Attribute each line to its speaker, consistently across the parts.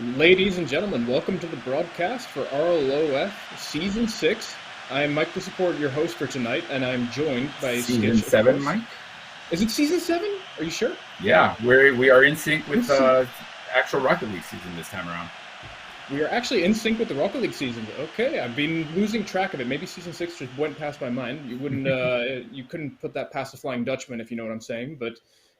Speaker 1: Ladies and gentlemen, welcome to the broadcast for RLOF Season 6. I am Mike the Support, your host for tonight, and I'm joined by
Speaker 2: Season
Speaker 1: Skitch, of
Speaker 2: 7,
Speaker 1: course.
Speaker 2: Mike.
Speaker 1: Is it Season 7? Are you sure?
Speaker 2: Yeah, we are in sync with
Speaker 1: Let's see.
Speaker 2: actual Rocket League season this time around.
Speaker 1: We are actually in sync with the Rocket League season. Okay, I've been losing track of it. Maybe Season 6 just went past my mind. You couldn't put that past the Flying Dutchman, if you know what I'm saying. But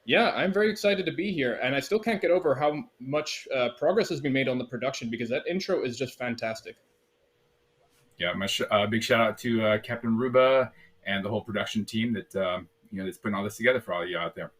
Speaker 1: yeah, I'm very excited to be here, and I still can't get over how much progress has been made on the production because that intro is just fantastic.
Speaker 2: Yeah, big shout out to Captain Ruba and the whole production team that's putting all this together for all you out there.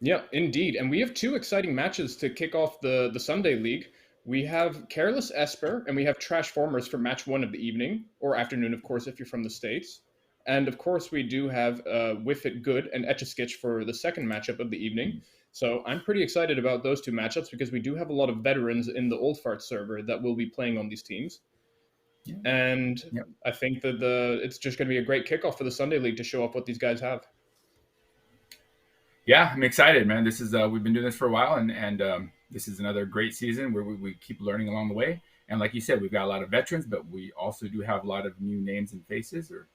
Speaker 1: Yeah, indeed. And we have two exciting matches to kick off the Sunday League. We have Careless Esper and we have Trashformers for match one of the evening, or afternoon, of course, if you're from the States. And of course, we do have Whiff Good and Etch-a-Skitch for the second matchup of the evening. So I'm pretty excited about those two matchups because we do have a lot of veterans in the Old Fart server that will be playing on these teams.
Speaker 2: Yeah.
Speaker 1: And
Speaker 2: Yep.
Speaker 1: I think that it's just going to be a great kickoff for the Sunday League to show off what these guys have.
Speaker 2: Yeah, I'm excited, man. This is we've been doing this for a while, and this is another great season where we keep learning along the way. And like you said, we've got a lot of veterans, but we also do have a lot of new names and faces, or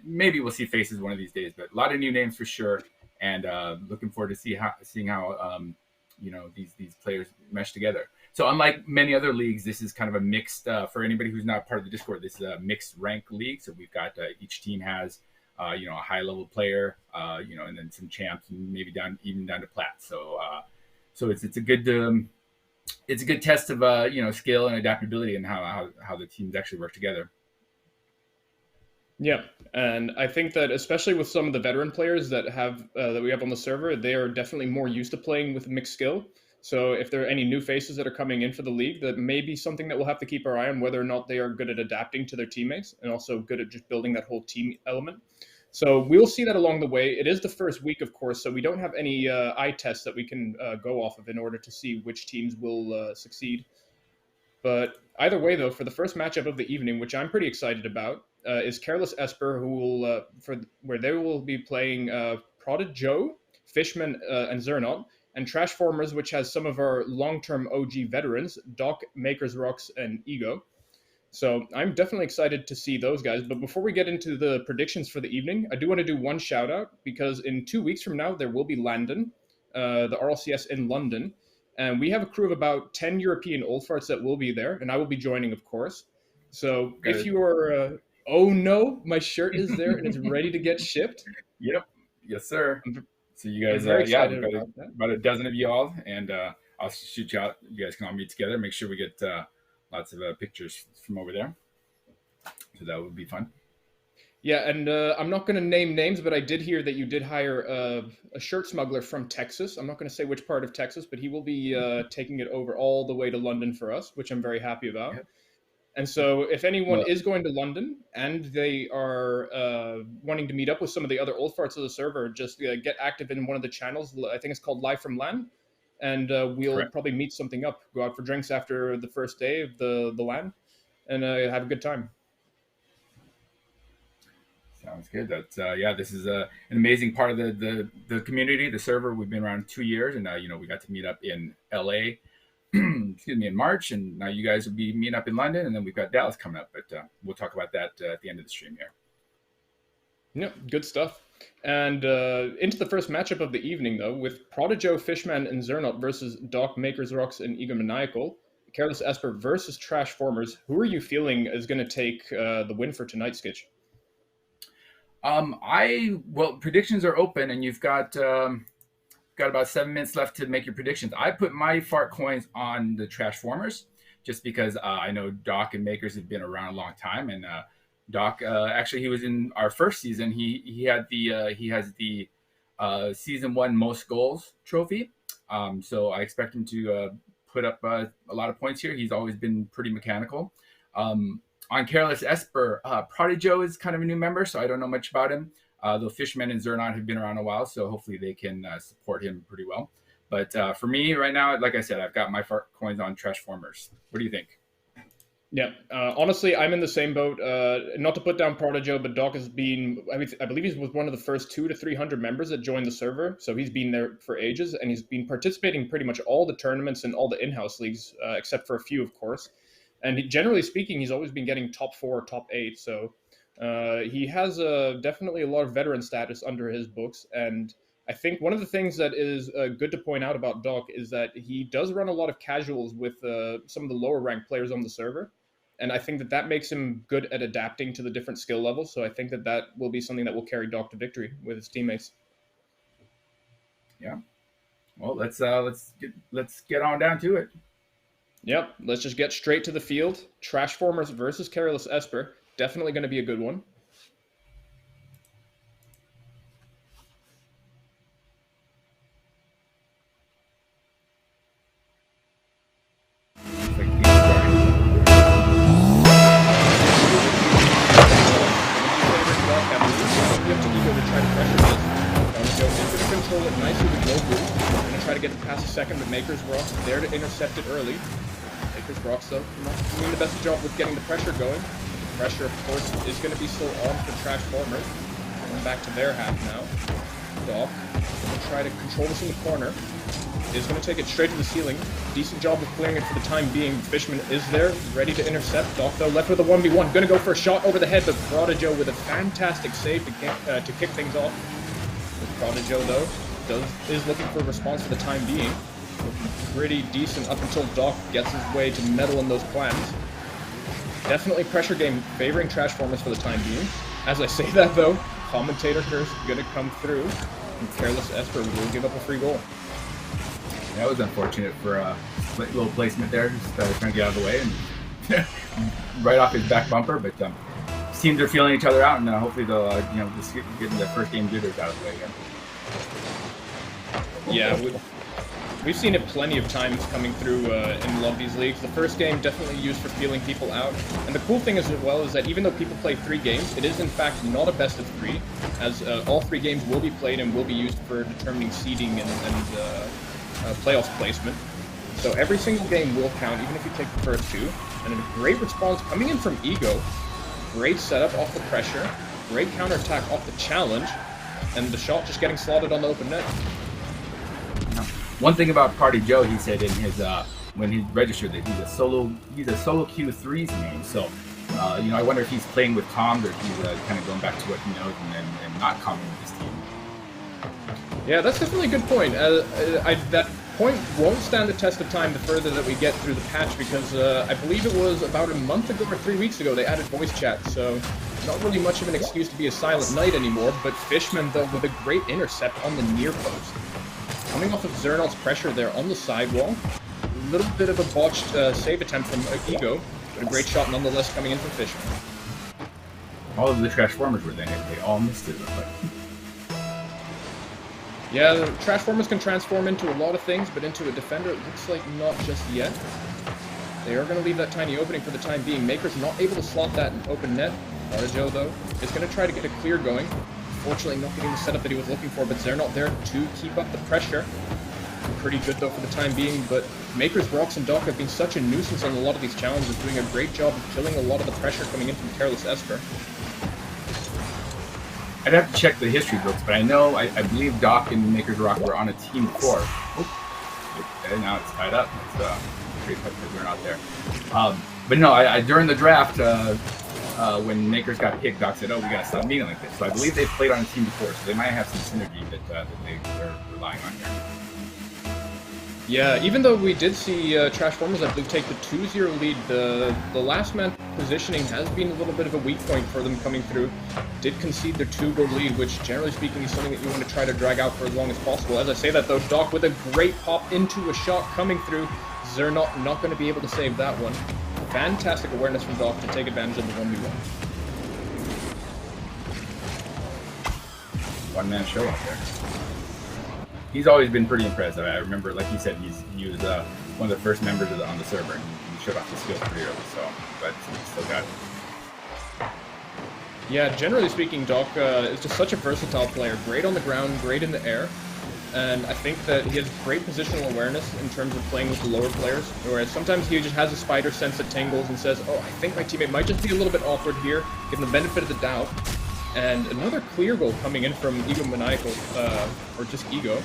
Speaker 2: maybe we'll see faces one of these days, but a lot of new names for sure. And looking forward to seeing how these players mesh together. So unlike many other leagues, this is kind of a mixed. For anybody who's not part of the Discord, this is a mixed rank league. So we've got each team has a high level player, and then some champs, and maybe even down to plat. So it's a good. It's a good test of skill and adaptability and how the teams actually work together.
Speaker 1: Yeah, and I think that especially with some of the veteran players that we have on the server, they are definitely more used to playing with mixed skill. So if there are any new faces that are coming in for the league, that may be something that we'll have to keep our eye on whether or not they are good at adapting to their teammates and also good at just building that whole team element. So we'll see that along the way. It is the first week, of course, so we don't have any eye tests that we can go off of in order to see which teams will succeed. But either way, though, for the first matchup of the evening, which I'm pretty excited about, is Careless Esper, who will where they will be playing Prodded Joe, Fishman, and Zernot, and Trashformers, which has some of our long-term OG veterans, Doc, Makers Rocks, and Ego. So I'm definitely excited to see those guys. But before we get into the predictions for the evening, I do want to do one shout out because in 2 weeks from now there will be Landon, the RLCS in London, and we have a crew of about 10 European old farts that will be there, and I will be joining, of course. So if you are, oh no, my shirt is there and it's ready to get shipped.
Speaker 2: Yep. Yes, sir. So you
Speaker 1: I'm
Speaker 2: guys,
Speaker 1: very
Speaker 2: yeah,
Speaker 1: excited
Speaker 2: we've got
Speaker 1: about that.
Speaker 2: about a dozen of you all, and I'll shoot you out. You guys can all meet together. Make sure we get lots of pictures from over there. So that would be fun.
Speaker 1: Yeah, and I'm not going to name names, but I did hear that you did hire a shirt smuggler from Texas. I'm not going to say which part of Texas, but he will be taking it over all the way to London for us, which I'm very happy about.
Speaker 2: Yep.
Speaker 1: And so, if anyone
Speaker 2: Well,
Speaker 1: is going to London and they are wanting to meet up with some of the other old farts of the server, just get active in one of the channels. I think it's called Live from LAN, and we'll
Speaker 2: correct.
Speaker 1: probably meet something up, go out for drinks after the first day of the LAN, and have a good time.
Speaker 2: Sounds good. That's yeah. This is an amazing part of the community, the server. We've been around 2 years, and we got to meet up in LA. Excuse me, in March, and now you guys will be meeting up in London, and then we've got Dallas coming up. But we'll talk about that at the end of the stream here.
Speaker 1: Yeah, good stuff. And into the first matchup of the evening, though, with Prodigo, Fishman, and Zernot versus Doc, Makers, Rocks, and Eager Maniacal. Careless Esper versus Trashformers. Who are you feeling is going to take the win for tonight, Skitch?
Speaker 2: Predictions are open, and you've got about 7 minutes left to make your predictions. I put my fart coins on the Trashformers just because I know Doc and Makers have been around a long time, and Doc actually he was in our first season. He has the season one most goals trophy. So I expect him to put up a lot of points here. He's always been pretty mechanical. On Careless Esper, Prodigo is kind of a new member, so I don't know much about him. Though Fishman and Zernot have been around a while, so hopefully they can support him pretty well. But for me right now, like I said, I've got my coins on Trashformers. What do you think?
Speaker 1: Yeah, honestly, I'm in the same boat. Not to put down Protojo, but Doc has been, I believe he was one of the first 200 to 300 members that joined the server. So he's been there for ages, and he's been participating in pretty much all the tournaments and all the in-house leagues, except for a few, of course. And generally speaking, he's always been getting top 4, top 8. So he has definitely a lot of veteran status under his books. And I think one of the things that is good to point out about Doc is that he does run a lot of casuals with some of the lower ranked players on the server, and I think that that makes him good at adapting to the different skill levels. So I think that that will be something that will carry Doc to victory with his teammates.
Speaker 2: Yeah. Well, let's get on down to it.
Speaker 1: Yep, let's just get straight to the field. Trashformers versus Careless Esper. Definitely going to be a good one.
Speaker 2: It's like game starting.
Speaker 1: You have to ego to try to pressure this. Joe is going to control it nicely with no boost. Going to try to get it past a second, but Maker's Rock's there to intercept it early. Maker's Rock's though not doing the best job with getting the pressure going. The pressure, of course, is going to be still on for Trashformers. Going back to their half now. Doc going to try to control this in the corner. Is going to take it straight to the ceiling. Decent job of clearing it for the time being. Fishman is there, ready to intercept. Doc, though, left with a 1v1. Going to go for a shot over the head, but Prodijo with a fantastic save to kick things off. Prodijo, though, is looking for a response for the time being. Looking pretty decent up until Doc gets his way to meddle in those plans. Definitely pressure game favoring Trashformers for the time being. As I say that, though, Commentator Curse going to come through, and Careless Esper will give up a free goal.
Speaker 2: That was unfortunate for a little placement there, just trying to get out of the way and right off his back bumper. But teams are feeling each other out, and hopefully they'll just get the first game jitters out of the way again.
Speaker 1: Yeah, we've seen it plenty of times coming through in a lot of these leagues. The first game definitely used for feeling people out, and the cool thing is as well is that even though people play 3 games, it is in fact not a best of 3, as all 3 games will be played and will be used for determining seeding and playoffs placement. So every single game will count, even if you take the first 2. And a great response coming in from Ego. Great setup off the pressure. Great counterattack off the challenge. And the shot just getting slotted on the open net.
Speaker 2: One thing about Party Joe, he said in his when he registered that he's a solo Q3's name. So I wonder if he's playing with Tom, or if he's kind of going back to what he knows and not coming with his team.
Speaker 1: Yeah, that's definitely a good point. That point won't stand the test of time the further that we get through the patch, because I believe it was about a month ago or 3 weeks ago they added voice chat, so not really much of an excuse to be a silent knight anymore. But Fishman, though, with a great intercept on the near post. Coming off of Zernal's pressure there on the sidewall. A little bit of a botched save attempt from Ego, but a great shot nonetheless coming in from Fishman.
Speaker 2: All of the Trashformers were there. They all missed it.
Speaker 1: Yeah, the Trashformers can transform into a lot of things, but into a defender, it looks like not just yet. They are going to leave that tiny opening for the time being. Maker's not able to slot that in open net. Protojo, though, is going to try to get a clear going. Unfortunately, not getting the setup that he was looking for, but they're not there to keep up the pressure. Pretty good, though, for the time being, but Maker's Rocks and Doc have been such a nuisance on a lot of these challenges, doing a great job of killing a lot of the pressure coming in from Careless Esper.
Speaker 2: I'd have to check the history books, but I believe Doc and Maker's Rock were on a team before. And now it's tied up. It's pretty tough because they're not there. But no, during the draft, when Makers got picked, Doc said, "Oh, we got to stop meeting like this." So I believe they've played on a team before, so they might have some synergy that they're relying on here.
Speaker 1: Yeah, even though we did see Trashformers, I believe, take the 2-0 lead, the last man positioning has been a little bit of a weak point for them coming through. Did concede their 2-goal lead, which generally speaking is something that you want to try to drag out for as long as possible. As I say that, though, Doc with a great pop into a shot coming through. Zernal not going to be able to save that one. Fantastic awareness from Doc to take advantage of the 1v1.
Speaker 2: One-man show out there. He's always been pretty impressive. I remember, like you said, he was one of the first members on the server, and he showed off his skills pretty early. So, but he still got it.
Speaker 1: Yeah, generally speaking, Doc is just such a versatile player. Great on the ground, great in the air. and I think that he has great positional awareness in terms of playing with the lower players, whereas sometimes he just has a spider sense that tingles and says, oh, I think my teammate might just be a little bit awkward here, give him the benefit of the doubt. And another clear goal coming in from Ego Maniacal, or just Ego.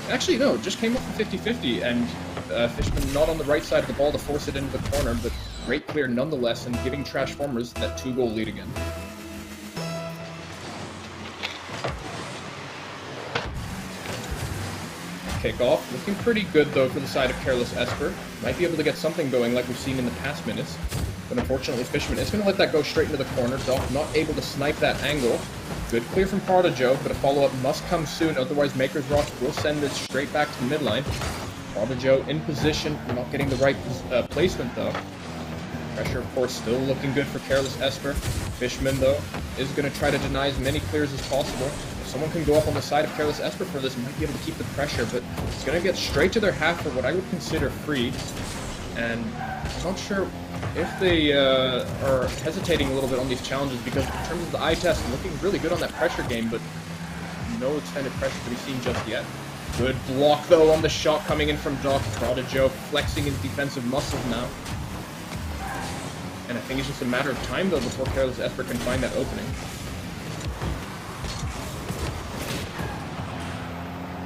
Speaker 1: Actually, no, just came up from 50-50, and Fishman not on the right side of the ball to force it into the corner, but great clear nonetheless, and giving Trashformers that 2-goal lead again. Kickoff, looking pretty good though for the side of Careless Esper. Might be able to get something going like we've seen in the past minutes. But unfortunately, Fishman is going to let that go straight into the corner. Doc not able to snipe that angle. Good clear from Prodigo, but a follow-up must come soon, otherwise Maker's Rocks will send it straight back to the midline. Prodigo in position, not getting the right placement though. Pressure, of course, still looking good for Careless Esper. Fishman, though, is going to try to deny as many clears as possible. If someone can go up on the side of Careless Esper for this, might be able to keep the pressure, but it's going to get straight to their half for what I would consider free. And I'm not sure if they are hesitating a little bit on these challenges, because in terms of the eye test, looking really good on that pressure game, but no extended pressure to be seen just yet. Good block, though, on the shot coming in from Doc. Prodigo flexing his defensive muscles now. And I think it's just a matter of time, though, before Careless Esper can find that opening.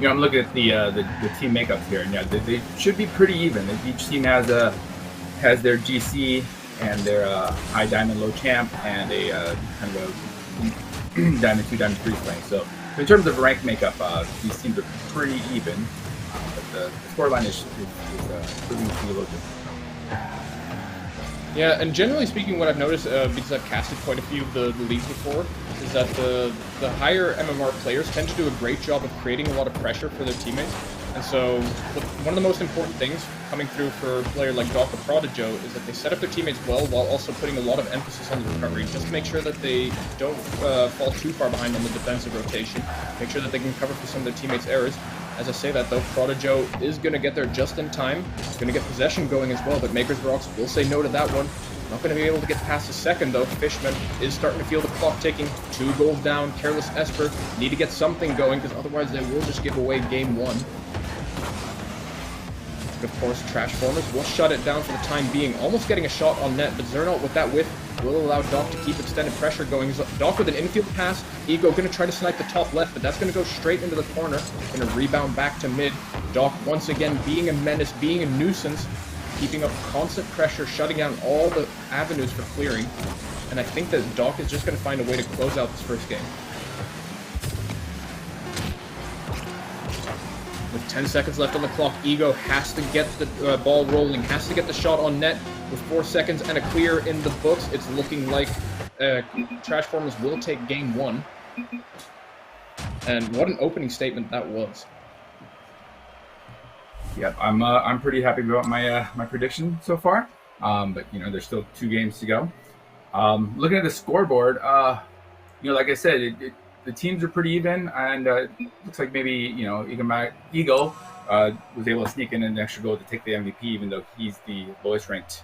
Speaker 2: You know, I'm looking at the team makeups here, and yeah, they should be pretty even. Each team has their GC and their high diamond, low champ, and a kind of a diamond 2, diamond 3 playing. So in terms of rank makeup, these teams are pretty even, but the scoreline is proving to be a little different.
Speaker 1: Yeah, and generally speaking, what I've noticed, because I've casted quite a few of the leagues before, is that the higher MMR players tend to do a great job of creating a lot of pressure for their teammates. And so, one of the most important things coming through for a player like Doc or Prodigo is that they set up their teammates well while also putting a lot of emphasis on the recovery, just to make sure that they don't fall too far behind on the defensive rotation, make sure that they can cover for some of their teammates' errors. As I say that, though, Prodigo is going to get there just in time. Going to get possession going as well, but Maker's Rocks will say no to that one. Not going to be able to get past the second, though. Fishman is starting to feel the clock ticking. 2 goals down. Careless Esper need to get something going, because otherwise they will just give away game 1. But of course, Trashformers will shut it down for the time being. Almost getting a shot on net, but Zernaut with that whiff will allow Doc to keep extended pressure going. Doc with an infield pass. Ego going to try to snipe the top left, but that's going to go straight into the corner. Going to rebound back to mid. Doc once again being a menace, being a nuisance, keeping up constant pressure, shutting down all the avenues for clearing. And I think that Doc is just going to find a way to close out this first game. With 10 seconds left on the clock, Ego has to get the ball rolling, has to get the shot on net. With 4 seconds and a clear in the books, it's looking like Trashformers will take game 1. And what an opening statement that was.
Speaker 2: Yep, I'm pretty happy about my prediction so far. But you know, there's still 2 games to go. Looking at the scoreboard, you know, like I said, the teams are pretty even, and looks like maybe, you know, Ego was able to sneak in an extra goal to take the MVP, even though he's the lowest ranked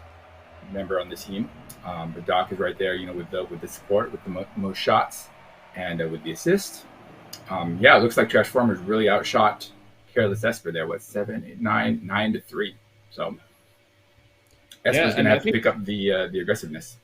Speaker 2: member on the team. But Doc is right there, you know, with the support, with the most shots, and with the assist. Yeah, it looks like Trashformers really outshot Careless Esper there. What, 7, 8, 9 to 3. So Esper's going to have to pick up the aggressiveness.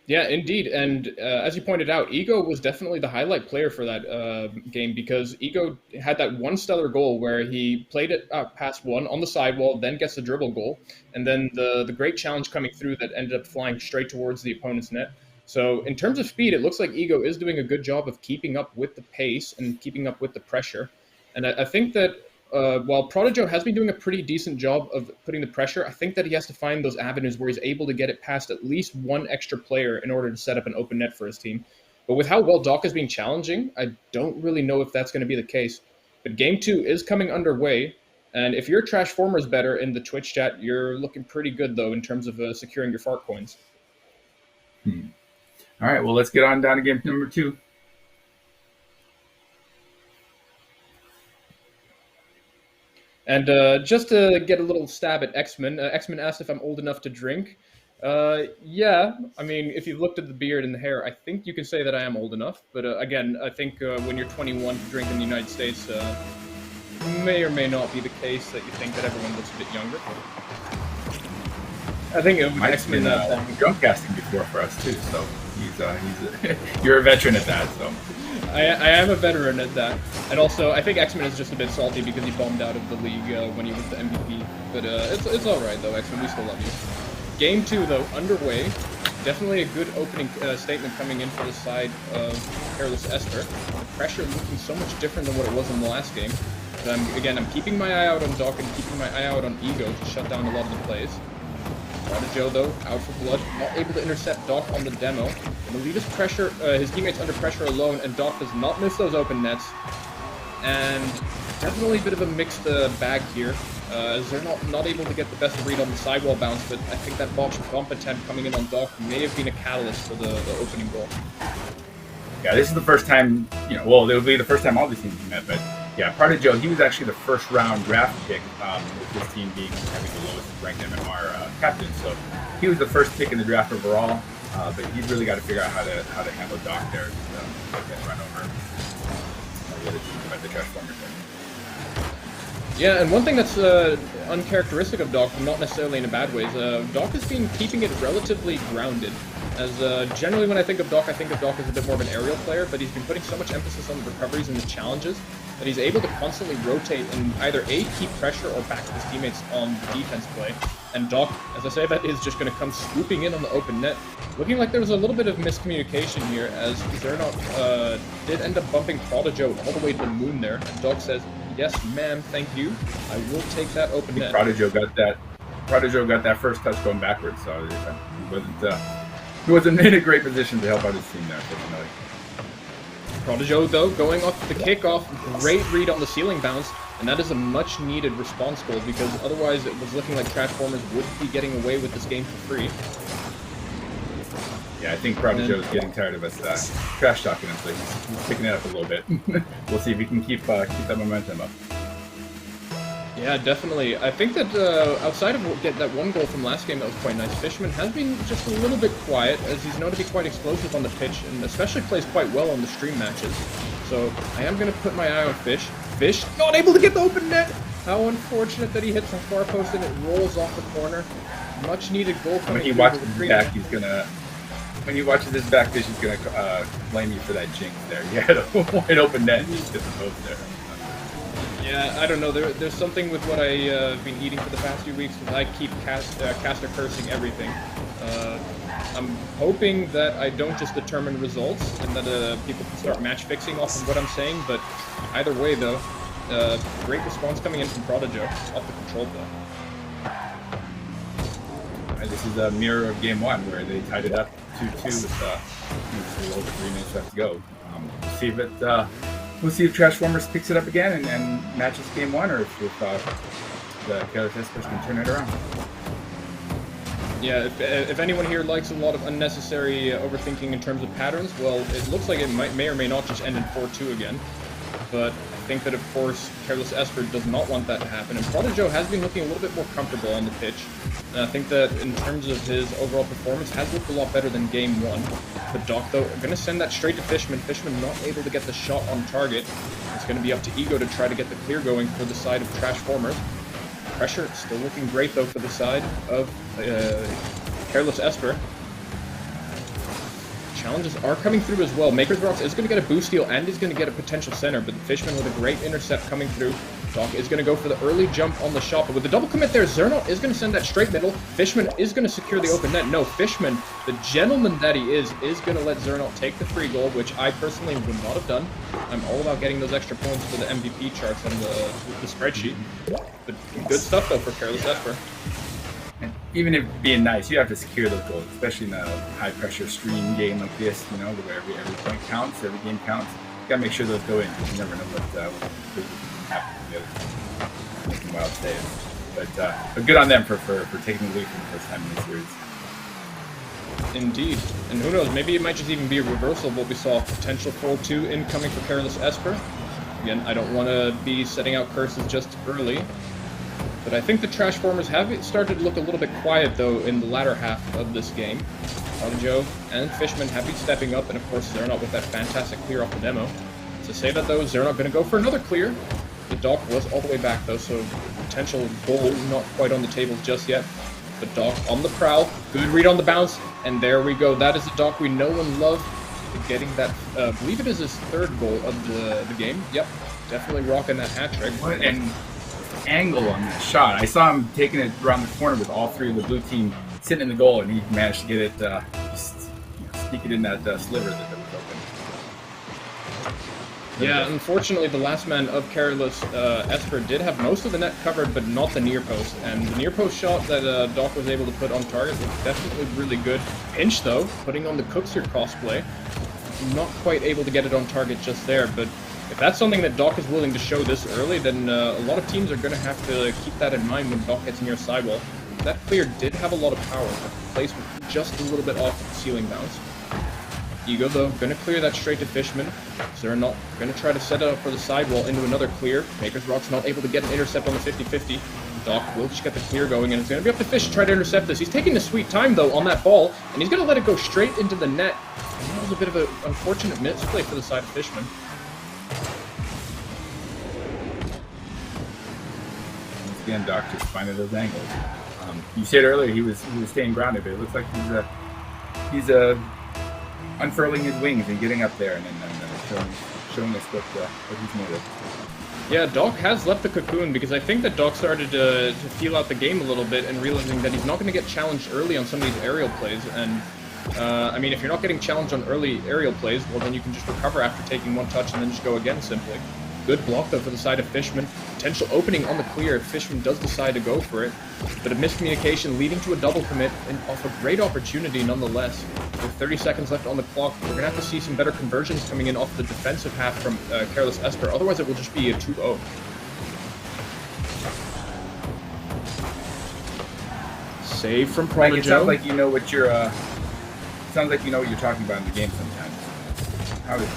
Speaker 1: Yeah, indeed. And as you pointed out, Ego was definitely the highlight player for that game, because Ego had that one stellar goal where he played it past one on the sidewall, then gets the dribble goal, and then the great challenge coming through that ended up flying straight towards the opponent's net. So in terms of speed, it looks like Ego is doing a good job of keeping up with the pace and keeping up with the pressure. And I think that while Prodigo has been doing a pretty decent job of putting the pressure, I think that he has to find those avenues where he's able to get it past at least one extra player in order to set up an open net for his team. But with how well Doc is being challenging, I don't really know if that's going to be the case. But Game 2 is coming underway, and if you're Trashformers better in the Twitch chat, you're looking pretty good, though, in terms of securing your fart coins.
Speaker 2: All right, well, let's get on down to game number 2.
Speaker 1: And just to get a little stab at X-Men, X-Men asked if I'm old enough to drink. Yeah. I mean, if you've looked at the beard and the hair, I think you can say that I am old enough. But again, I think when you're 21 to drink in the United States, may or may not be the case that you think that everyone looks a bit younger. I think it would
Speaker 2: Mike's been
Speaker 1: X-Men
Speaker 2: drunk casting before for us too, so you're a veteran at that. So
Speaker 1: I am a veteran at that, and also I think X-Men is just a bit salty because he bombed out of the league when he was the MVP. But it's all right though, X-Men. We still love you. Game 2 though underway. Definitely a good opening statement coming in for the side of Careless Esper. The pressure looking so much different than what it was in the last game. But I'm keeping my eye out on Doc and keeping my eye out on Ego to shut down a lot of the plays. Joe though, out for blood, not able to intercept Doc on the demo. And the lead is pressure, his teammates under pressure alone, and Doc does not miss those open nets. And definitely a bit of a mixed bag here. As they're not able to get the best read on the sidewall bounce, but I think that botched bump attempt coming in on Doc may have been a catalyst for the opening goal.
Speaker 2: yeah, this is the first time, well, it'll be the first time all these teams met, but yeah, Joe, he was actually the first round draft pick, with his team being having the lowest ranked MMR captain. So he was the first pick in the draft overall, but he's really got to figure out how to handle Doc there, get run over the other team by the Trashformers.
Speaker 1: Yeah, and one thing that's uncharacteristic of Doc, not necessarily in a bad way, is Doc has been keeping it relatively grounded. As generally when I think of Doc as a bit more of an aerial player, but he's been putting so much emphasis on the recoveries and the challenges that he's able to constantly rotate and either A, keep pressure or back his teammates on the defense play. And Doc, as I say that, is just going to come swooping in on the open net. Looking like there was a little bit of miscommunication here, as Zernot did end up bumping Prodigo all the way to the moon there. And Doc says, "Yes, ma'am, thank you. I will take that open net."
Speaker 2: Prodigo got that first touch going backwards, so he wasn't in a great position to help out his team there.
Speaker 1: Prodigo, though, going off the kickoff, great read on the ceiling bounce, and that is a much-needed response goal, because otherwise it was looking like Trashformers would be getting away with this game for free.
Speaker 2: Yeah, I think Prodigo is getting tired of us trash talking him, so he's picking it up a little bit. We'll see if he can keep that momentum up.
Speaker 1: Yeah, definitely. I think that outside of get that one goal from last game that was quite nice, Fishman has been just a little bit quiet, as he's known to be quite explosive on the pitch, and especially plays quite well on the stream matches. So I am going to put my eye on Fish. Fish, not able to get the open net! How unfortunate that he hits the far post and it rolls off the corner. Much needed goal coming.
Speaker 2: When he watches his back, Fish is gonna blame you for that jinx there. He had a wide open net and he just hit the post there.
Speaker 1: Yeah, I don't know. There's something with what I've been eating for the past few weeks, because I keep caster cursing everything. I'm hoping that I don't just determine results and that people can start match fixing off of what I'm saying, but either way though, great response coming in from Prodigo, off the control though.
Speaker 2: And this is a mirror of game 1 where they tied it up 2-2 with a little over 3 minutes left to go. We'll see if Trashformers picks it up again and matches game 1, or if the Careless Esper can turn it around.
Speaker 1: Yeah, if anyone here likes a lot of unnecessary overthinking in terms of patterns, well, it looks like it may or may not just end in 4-2 again. But I think that, of course, Careless Esper does not want that to happen, and Prodigo has been looking a little bit more comfortable on the pitch. And I think that in terms of his overall performance, has looked a lot better than game 1. But Doc, though, going to send that straight to Fishman. Fishman not able to get the shot on target. It's going to be up to Ego to try to get the clear going for the side of Trashformers. Pressure still looking great, though, for the side of Careless Esper. Challenges are coming through as well. Maker's Rocks is going to get a boost steal and is going to get a potential center, but Fishman with a great intercept coming through. Doc is going to go for the early jump on the shot, but with the double commit there, Zernot is going to send that straight middle. Fishman is going to secure the open net. No, Fishman, the gentleman that he is going to let Zernot take the free goal, which I personally would not have done. I'm all about getting those extra points for the MVP charts on the spreadsheet. But good stuff, though, for Careless Esper.
Speaker 2: And even if being nice, you have to secure those goals, especially in a high-pressure stream game like this, where every point counts, every game counts. You gotta make sure those go in, because you never know what can happen to the other team. Making wild saves. But good on them for taking the lead for the first time in this series.
Speaker 1: Indeed. And who knows, maybe it might just even be a reversal of what we saw. Potential 4-2 incoming for Careless Esper. Again, I don't want to be setting out curses just early. But I think the Trashformers have started to look a little bit quiet, though, in the latter half of this game. Joe and Fishman have been stepping up, and of course, they're not with that fantastic clear off the demo. To say that, though, they're not going to go for another clear. The Doc was all the way back, though, so potential goal not quite on the table just yet. But Doc on the prowl, good read on the bounce, and there we go. That is the Doc we know and love. Getting that, I believe it is his third goal of the game. Yep, definitely rocking that hat trick.
Speaker 2: What an angle on that shot. I saw him taking it around the corner with all three of the blue team sitting in the goal, and he managed to get it, sneak it in that sliver that was open.
Speaker 1: Yeah, unfortunately, the last man of Careless, Esper, did have most of the net covered, but not the near post. And the near post shot that Doc was able to put on target was definitely really good. Pinch, though, putting on the Cookster cosplay. Not quite able to get it on target just there, but if that's something that Doc is willing to show this early, then a lot of teams are going to have to keep that in mind when Doc gets near sidewall. That clear did have a lot of power, but the placement just a little bit off the ceiling bounce. Ego, though, going to clear that straight to Fishman. So they're not going to try to set it up for the sidewall into another clear. Maker's Rock's not able to get an intercept on the 50-50. Doc will just get the clear going, and it's going to be up to Fish to try to intercept this. He's taking the sweet time, though, on that ball, and he's going to let it go straight into the net. And that was a bit of an unfortunate misplay for the side of Fishman.
Speaker 2: Once again, Doc just finding those angles. You said earlier he was staying grounded, but it looks like he's unfurling his wings and getting up there and then showing us what he's made of.
Speaker 1: Yeah, Doc has left the cocoon because I think that Doc started to feel out the game a little bit and realizing that he's not going to get challenged early on some of these aerial plays. And I mean, if you're not getting challenged on early aerial plays, well, then you can just recover after taking one touch and then just go again simply. Good block, though, for the side of Fishman. Potential opening on the clear if Fishman does decide to go for it. But a miscommunication leading to a double commit and off a great opportunity nonetheless. With 30 seconds left on the clock, we're going to have to see some better conversions coming in off the defensive half from Careless Esper. Otherwise, it will just be a 2-0. Save from Prodigy.
Speaker 2: It sounds like you know what you're. Sounds like you know what you're talking about in the game sometimes. How is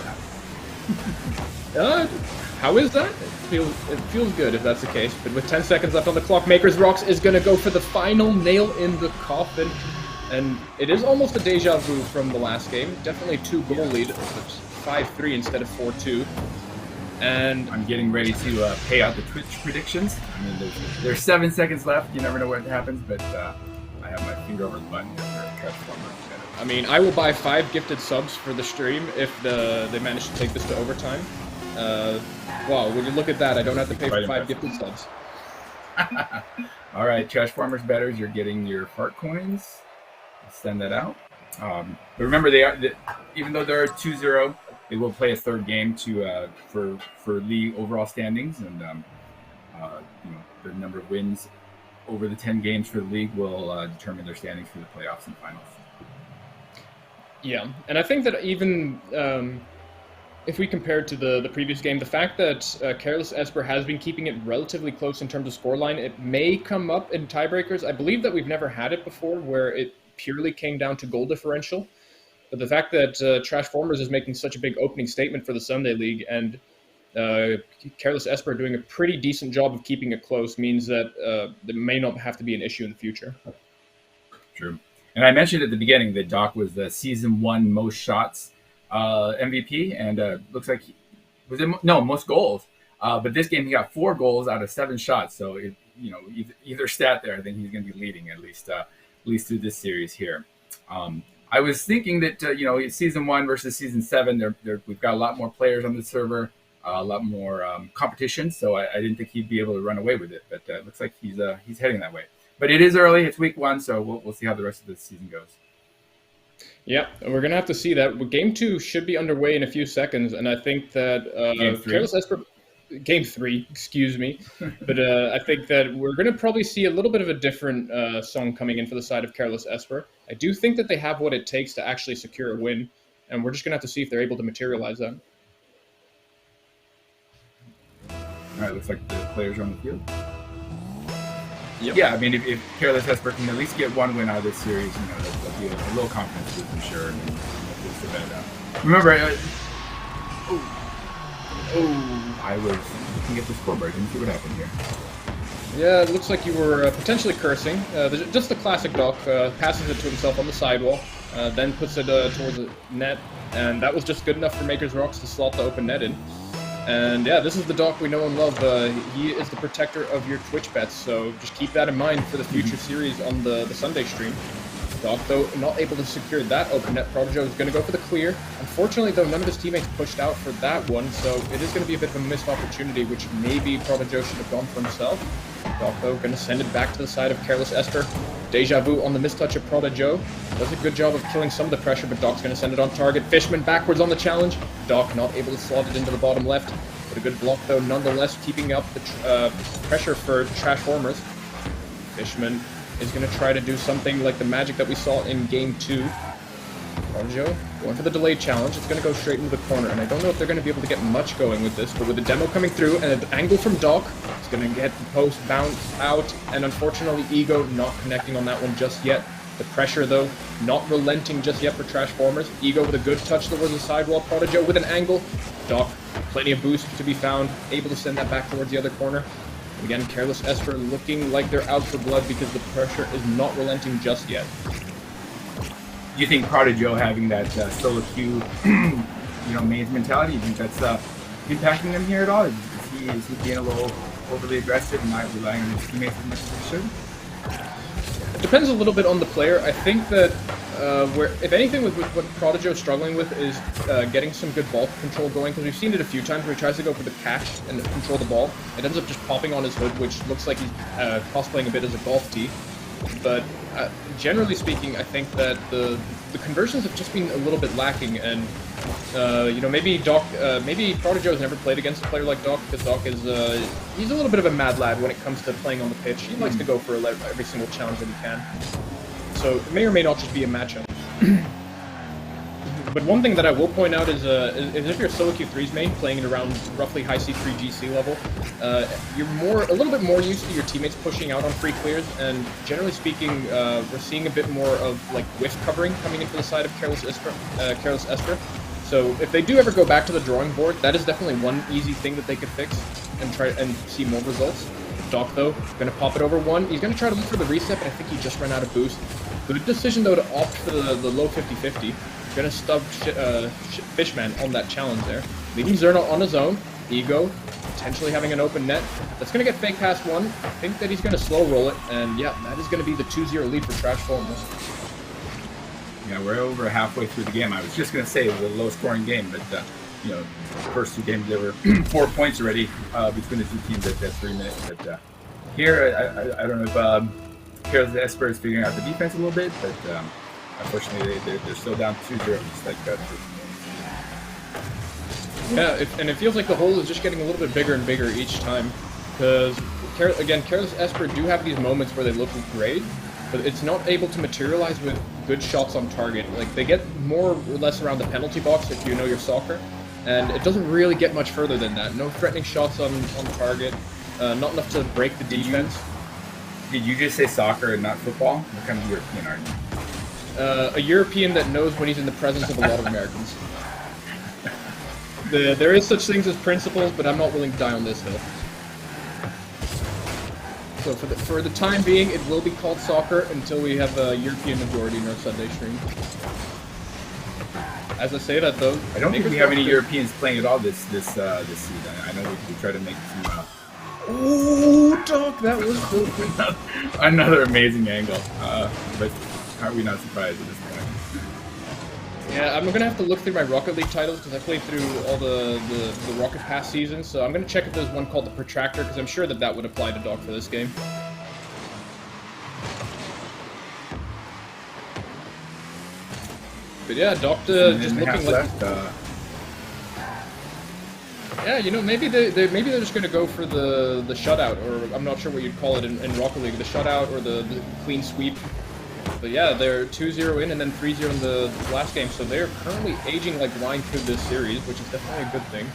Speaker 2: that?
Speaker 1: How is that? It feels good if that's the case. But with 10 seconds left on the clock, Maker's Rocks is going to go for the final nail in the coffin. And it is almost a deja vu from the last game. Definitely 2-goal lead. It's 5-3 instead of 4-2. And
Speaker 2: I'm getting ready to pay out the Twitch predictions. I mean, there's 7 seconds left. You never know what happens, but I have my finger over the button for Trashformers.
Speaker 1: I mean, I will buy 5 gifted subs for the stream if they manage to take this to overtime. Wow, when you look at that, I don't have to pay for 5 gifted subs.
Speaker 2: All right, Trashformers bettors, you're getting your fart coins. Send that out. But remember, even though they're 2-0, they will play a third game for league overall standings, and the number of wins over the 10 games for the league will determine their standings for the playoffs and finals.
Speaker 1: Yeah, and I think that even if we compare it to the previous game, the fact that Careless Esper has been keeping it relatively close in terms of scoreline, it may come up in tiebreakers. I believe that we've never had it before where it purely came down to goal differential. But the fact that Trashformers is making such a big opening statement for the Sunday League and Careless Esper doing a pretty decent job of keeping it close means that there may not have to be an issue in the future.
Speaker 2: True. And I mentioned at the beginning that Doc was the season 1 most shots MVP, and looks like most goals. But this game he got 4 goals out of 7 shots. So either stat there, I think he's going to be leading at least through this series here. I was thinking that season 1 versus season 7, we've got a lot more players on the server, a lot more competition. So I didn't think he'd be able to run away with it, but it looks like he's heading that way. But it is early; it's week 1, so we'll see how the rest of the season goes.
Speaker 1: Yeah, we're gonna have to see that. Game 2 should be underway in a few seconds, and I think that Careless Esper. Game 3, excuse me. But I think that we're going to probably see a little bit of a different song coming in for the side of Careless Esper. I do think that they have what it takes to actually secure a win, and we're just going to have to see if they're able to materialize that.
Speaker 2: All right, looks like the players are on the field.
Speaker 1: Yep.
Speaker 2: Yeah, I mean, if Careless Esper can at least get 1 win out of this series, there'll be a little confidence boost, I'm sure. And we'll set that out. Remember, I was looking at the scoreboard. Didn't see what happened here.
Speaker 1: Yeah, it looks like you were potentially cursing. Just the classic Doc, passes it to himself on the sidewall, then puts it towards the net, and that was just good enough for Maker's Rocks to slot the open net in. And yeah, this is the Doc we know and love. He is the protector of your Twitch bets, so just keep that in mind for the future series on the Sunday stream. Doc, though, not able to secure that open net. Prodigo is going to go for the clear. Unfortunately, though, none of his teammates pushed out for that one, so it is going to be a bit of a missed opportunity, which maybe Prodigo should have gone for himself. Doc, though, going to send it back to the side of Careless Esper. Deja Vu on the mistouch of Prodigo. Does a good job of killing some of the pressure, but Doc's going to send it on target. Fishman backwards on the challenge. Doc not able to slot it into the bottom left. But a good block, though, nonetheless, keeping up the pressure for Trashformers. Fishman is going to try to do something like the magic that we saw in Game 2. Prodigo going for the delayed challenge. It's going to go straight into the corner, and I don't know if they're going to be able to get much going with this, but with the demo coming through and an angle from Doc, it's going to get the post bounce out, and unfortunately Ego not connecting on that one just yet. The pressure, though, not relenting just yet for Trashformers. Ego with a good touch towards the sidewall. Prodigo with an angle. Doc, plenty of boost to be found, able to send that back towards the other corner. Again, Careless Esper looking like they're out for blood because the pressure is not relenting just yet.
Speaker 2: Do you think Prodigo having that solo queue, mains mentality, do you think that's impacting him here at all? Is he being a little overly aggressive and not relying on his teammates as much as he should?
Speaker 1: It depends a little bit on the player. I think that if anything, with what Prodigo is struggling with is getting some good ball control going, because we've seen it a few times where he tries to go for the catch and control the ball. It ends up just popping on his hood, which looks like he's cosplaying a bit as a golf tee. But generally speaking, I think that the conversions have just been a little bit lacking, and maybe Prodigo has never played against a player like Doc, because Doc is he's a little bit of a mad lad when it comes to playing on the pitch. He likes to go for every single challenge that he can. So it may or may not just be a matchup. But one thing that I will point out is if you're solo Q3's main, playing it around roughly high C3 GC level, you're a little bit more used to your teammates pushing out on free clears, and generally speaking, we're seeing a bit more of like whiff covering coming into the side of Careless Esper. So if they do ever go back to the drawing board, that is definitely one easy thing that they could fix and try and see more results. Doc, though, going to pop it over one. He's going to try to look for the reset, but I think he just ran out of boost. Good decision, though, to opt for the low 50-50. Going to stub Fishman on that challenge there. Leaving Zerna on his own. Ego potentially having an open net. That's going to get fake past one. I think that he's going to slow roll it, and yeah, that is going to be the 2-0 lead for Trashformers.
Speaker 2: Yeah, we're over halfway through the game. I was just going to say it was a low-scoring game, but the first two games there were 4 points already between the two teams at 3 minutes. But here, I don't know if Careless Esper is figuring out the defense a little bit, but unfortunately they're still down 2-0, just like that.
Speaker 1: Yeah, and it feels like the hole is just getting a little bit bigger and bigger each time, because Careless Esper do have these moments where they look great, but it's not able to materialize with good shots on target. Like, they get more or less around the penalty box if you know your soccer, and it doesn't really get much further than that. No threatening shots on target, not enough to break the defense.
Speaker 2: Did you just say soccer and not football? What kind of European are you?
Speaker 1: A European that knows when he's in the presence of a lot of Americans. There is such things as principles, but I'm not willing to die on this hill. So for the time being, it will be called soccer until we have a European majority in our Sunday stream. As I say that, though,
Speaker 2: I don't think we have any Europeans playing at all this season. I know we try to make some.
Speaker 1: Oh, Doc, that was so good.
Speaker 2: Another amazing angle, but are we not surprised at this point?
Speaker 1: Yeah, I'm gonna have to look through my Rocket League titles because I played through all the Rocket Pass seasons, so I'm gonna check if there's one called the Protractor, because I'm sure that would apply to Doc for this game. But yeah, Doc just looking like. Yeah, maybe they're just gonna go for the shutout, or I'm not sure what you'd call it in Rocket League, the shutout or the clean sweep. But yeah, they're 2-0 in and then 3-0 in the last game, so they're currently aging like wine through this series, which is definitely a good thing.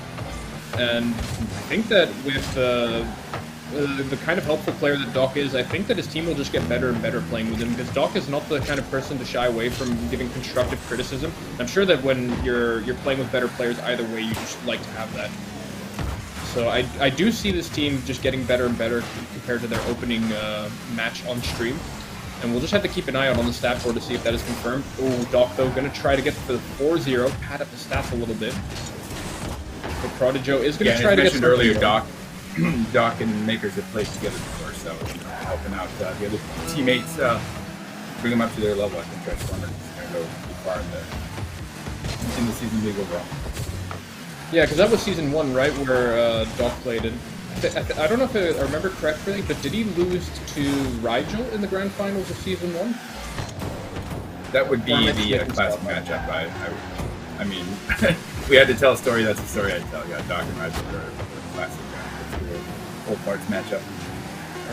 Speaker 1: And I think that with the kind of helpful player that Doc is, I think that his team will just get better and better playing with him, because Doc is not the kind of person to shy away from giving constructive criticism. I'm sure that when you're playing with better players either way, you just like to have that. So I do see this team just getting better and better compared to their opening match on stream. And we'll just have to keep an eye out on the stat board to see if that is confirmed. Oh, Doc, though, going to try to get the 4-0, pad up the stats a little bit. But Prodijo is going to try to get
Speaker 2: something earlier, Doc. Doc and Makers have played together before, so helping out the other teammates, bring them up to their level. I think Trashformers is going to go too far in the season league overall.
Speaker 1: Yeah, because that was season 1, right, where Doc played in. I don't know if I remember correctly, but did he lose to Rigel in the grand finals of season 1?
Speaker 2: That would be the classic matchup. I mean, we had to tell a story. That's a story I'd tell. Yeah, Doc and Rigel are a classic old parts matchup.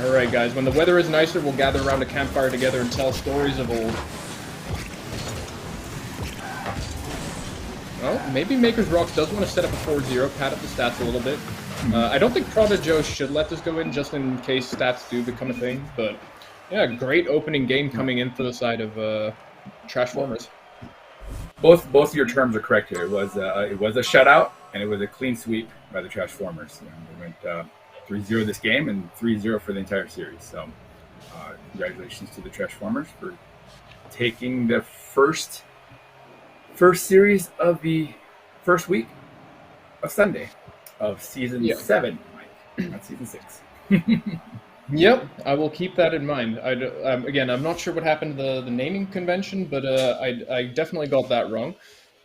Speaker 1: All right, guys. When the weather is nicer, we'll gather around a campfire together and tell stories of old. Well, maybe Maker's Rocks does want to set up a 4-0, pad up the stats a little bit. I don't think Prodijo should let this go in just in case stats do become a thing, but yeah, great opening game coming in for the side of Trashformers.
Speaker 2: Both your terms are correct here. It was a shutout and it was a clean sweep by the Trashformers. They went 3-0 this game and 3-0 for the entire series. So congratulations to the Trashformers for taking the first series of the first week of Sunday of season 7, Mike, not season 6.
Speaker 1: Yep, I will keep that in mind. Again, I'm not sure what happened to the naming convention, but I definitely got that wrong.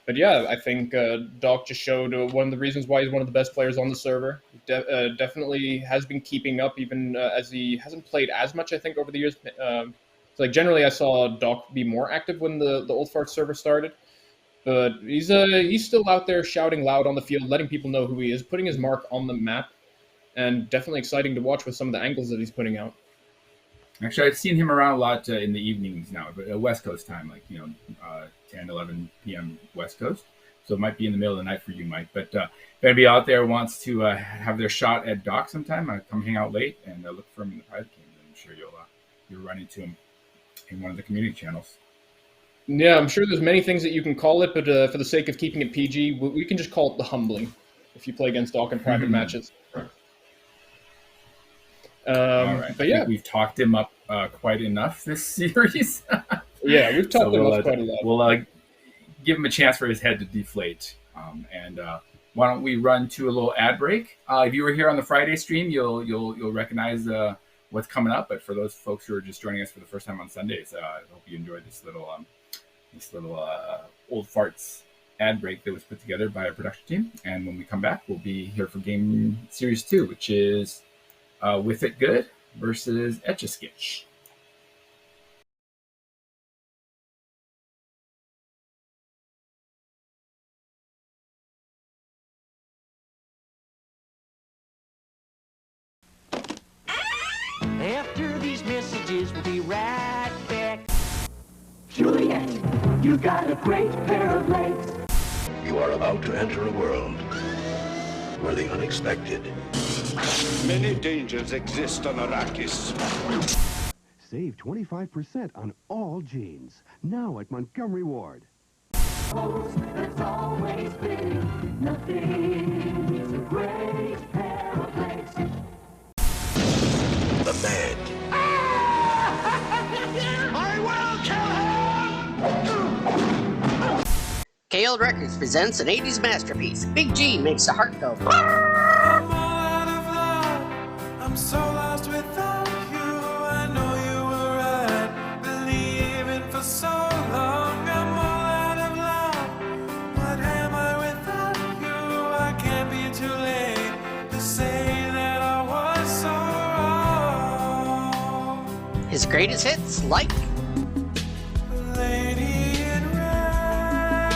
Speaker 1: But yeah, I think Doc just showed one of the reasons why he's one of the best players on the server. Definitely has been keeping up, even as he hasn't played as much, I think, over the years. So, like, generally, I saw Doc be more active when the Old Fart server started. But he's still out there shouting loud on the field, letting people know who he is, putting his mark on the map, and definitely exciting to watch with some of the angles that he's putting out.
Speaker 2: Actually, I've seen him around a lot in the evenings now, but West Coast time, like 10, 11 p.m. West Coast. So it might be in the middle of the night for you, Mike. But if anybody out there wants to have their shot at Doc sometime, come hang out late and look for him in the private games. I'm sure you'll run into him in one of the community channels.
Speaker 1: Yeah, I'm sure there's many things that you can call it, but for the sake of keeping it PG, we can just call it the humbling if you play against Doc in private matches.
Speaker 2: All right. But yeah, we've talked him up quite enough this series.
Speaker 1: Yeah, we've talked him up quite a lot.
Speaker 2: We'll give him a chance for his head to deflate. And why don't we run to a little ad break? If you were here on the Friday stream, you'll recognize what's coming up. But for those folks who are just joining us for the first time on Sundays, I hope you enjoyed this little Old Farts ad break that was put together by our production team. And when we come back, we'll be here for game series 2, which is With It Good versus Etch-a-Skitch.
Speaker 3: After these messages, we'll be right back.
Speaker 4: Juliet, you got a great pair of legs.
Speaker 5: You are about to enter a world where the unexpected.
Speaker 6: Many dangers exist on Arrakis.
Speaker 7: Save 25% on all jeans. Now at Montgomery Ward.
Speaker 4: That's always been nothing. It's a great pair of legs.
Speaker 5: The man.
Speaker 3: I will kill him!
Speaker 8: KL Records presents an 80s masterpiece. Big G makes the heart go.
Speaker 9: I'm all out of love. I'm so lost without you. I know you were right, believing for so long. I'm all out of love. What am I without you? I can't be too late to say that I was so wrong.
Speaker 8: His greatest hits, like
Speaker 9: Lady in red.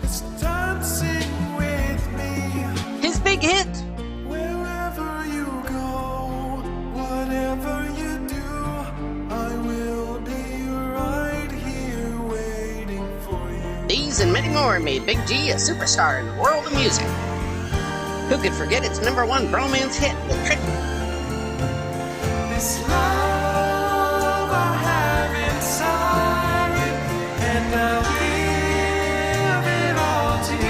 Speaker 9: It's dancing with me.
Speaker 8: his big hit,
Speaker 9: Wherever you go, whatever you do, I will be right here waiting for you.
Speaker 8: these and many more made Big G a superstar in the world of music. Who could forget its #1 bromance hit with
Speaker 9: This love I have inside, and I'll give it all to you.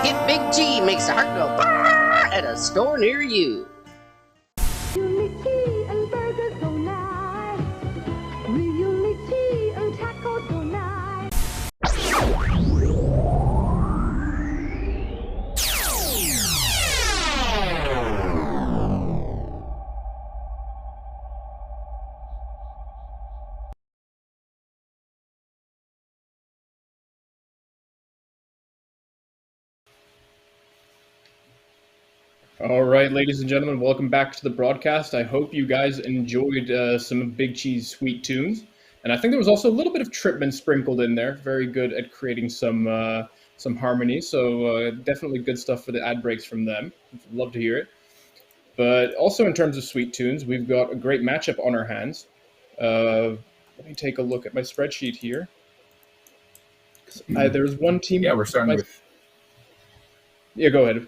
Speaker 8: Hit Big G makes the heart go "Bah!" at a store near you.
Speaker 10: Really tea and burgers so nice. Really tea and tacos so nice.
Speaker 1: All right, ladies and gentlemen, welcome back to the broadcast. I hope you guys enjoyed some of Big G's sweet tunes. And I think there was also a little bit of Tripman sprinkled in there. Very good at creating some harmony. So definitely good stuff for the ad breaks from them. Love to hear it. But also in terms of sweet tunes, we've got a great matchup on our hands. Let me take a look at my spreadsheet here. There's one team.
Speaker 2: Yeah, we're starting with.
Speaker 1: Yeah, go ahead.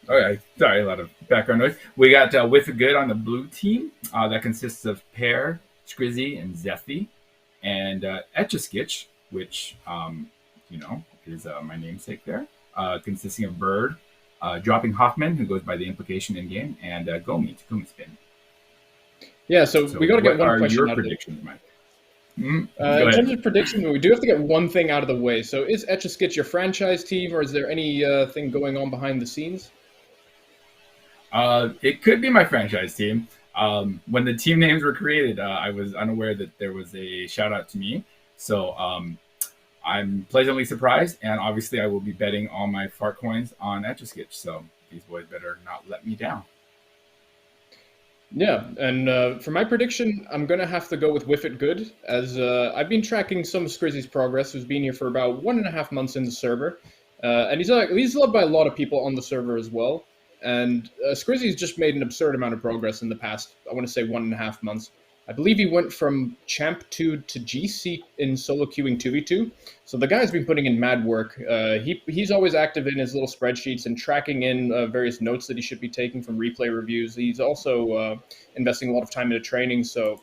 Speaker 2: Okay, sorry, a lot of background noise. We got Whiff Good on the blue team. That consists of Pear, Scrizzy, and Zeffy. And Etch-a-Skitch, which, is my namesake there, consisting of Bird, Dropping Hoffman, who goes by the implication in-game, and Gomi, Takumi Spin.
Speaker 1: Yeah, so we got to get one question
Speaker 2: out
Speaker 1: of
Speaker 2: your predictions, Mike?
Speaker 1: In terms of prediction, we do have to get one thing out of the way. So is Etch-a-Skitch your franchise team, or is there anything going on behind the scenes?
Speaker 2: It could be my franchise team. When the team names were created, I was unaware that there was a shout out to me. So I'm pleasantly surprised, and obviously I will be betting all my fart coins on Etch-a-Skitch. So these boys better not let me down.
Speaker 1: Yeah, and for my prediction, I'm going to have to go with Whiff It Good, as I've been tracking some of Scrizzy's progress, who's been here for about 1.5 months in the server. And he's loved by a lot of people on the server as well. And Scrizzy's just made an absurd amount of progress in the past, I want to say 1.5 months. I believe he went from Champ 2 to GC in solo queuing 2v2. So the guy's been putting in mad work. He's always active in his little spreadsheets and tracking in various notes that he should be taking from replay reviews. He's also investing a lot of time into training. So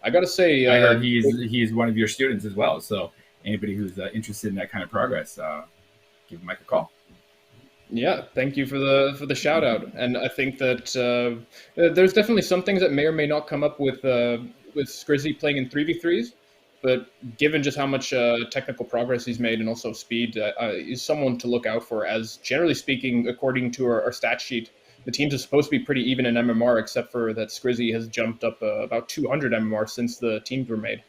Speaker 1: I got to say...
Speaker 2: I heard he's one of your students as well. So anybody who's interested in that kind of progress, give Mike a call.
Speaker 1: Yeah, thank you for the shout out, and I think that there's definitely some things that may or may not come up with Scrizzy playing in 3v3s, but given just how much technical progress he's made and also speed, he's someone to look out for. As generally speaking, according to our stat sheet, the teams are supposed to be pretty even in MMR, except for that Scrizzy has jumped up about 200 MMR since the teams were made.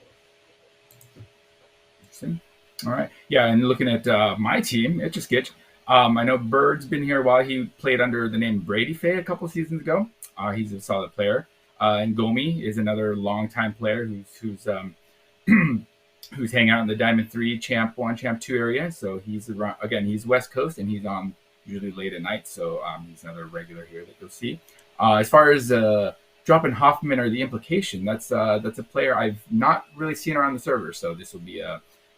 Speaker 2: All right, yeah, and looking at my team, Etch-a-Skitch. I know Bird's been here while he played under the name Brady Faye a couple seasons ago. He's a solid player. And Gomi is another longtime player who's hanging out in the Diamond 3, Champ 1, Champ 2 area. So he's around, again, he's West Coast and he's on usually late at night. So he's another regular here that you'll see. As far as Dropping Hoffman or the implication, that's a player I've not really seen around the server. So this will be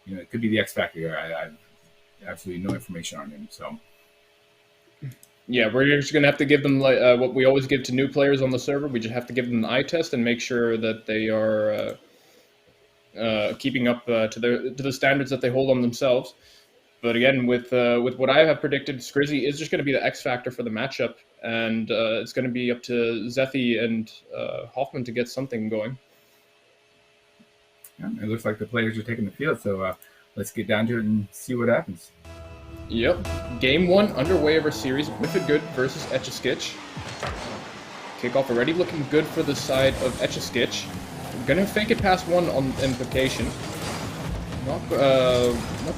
Speaker 2: it could be the X factor here. I've absolutely no information on him. So
Speaker 1: yeah, we're just gonna have to give them what we always give to new players on the server. We just have to give them an eye test and make sure that they are keeping up to the standards that they hold on themselves. But again, with what I have predicted, Scrizzy is just going to be the X factor for the matchup, and it's going to be up to Zeffy and Hoffman to get something going.
Speaker 2: Yeah, it looks like the players are taking the field, so let's get down to it and see what happens.
Speaker 1: Yep. Game 1 underway of our series, Whiff It Good versus Etch-a-Skitch. Kickoff already looking good for the side of Etch-a-Skitch. Gonna fake it past one on implication. Not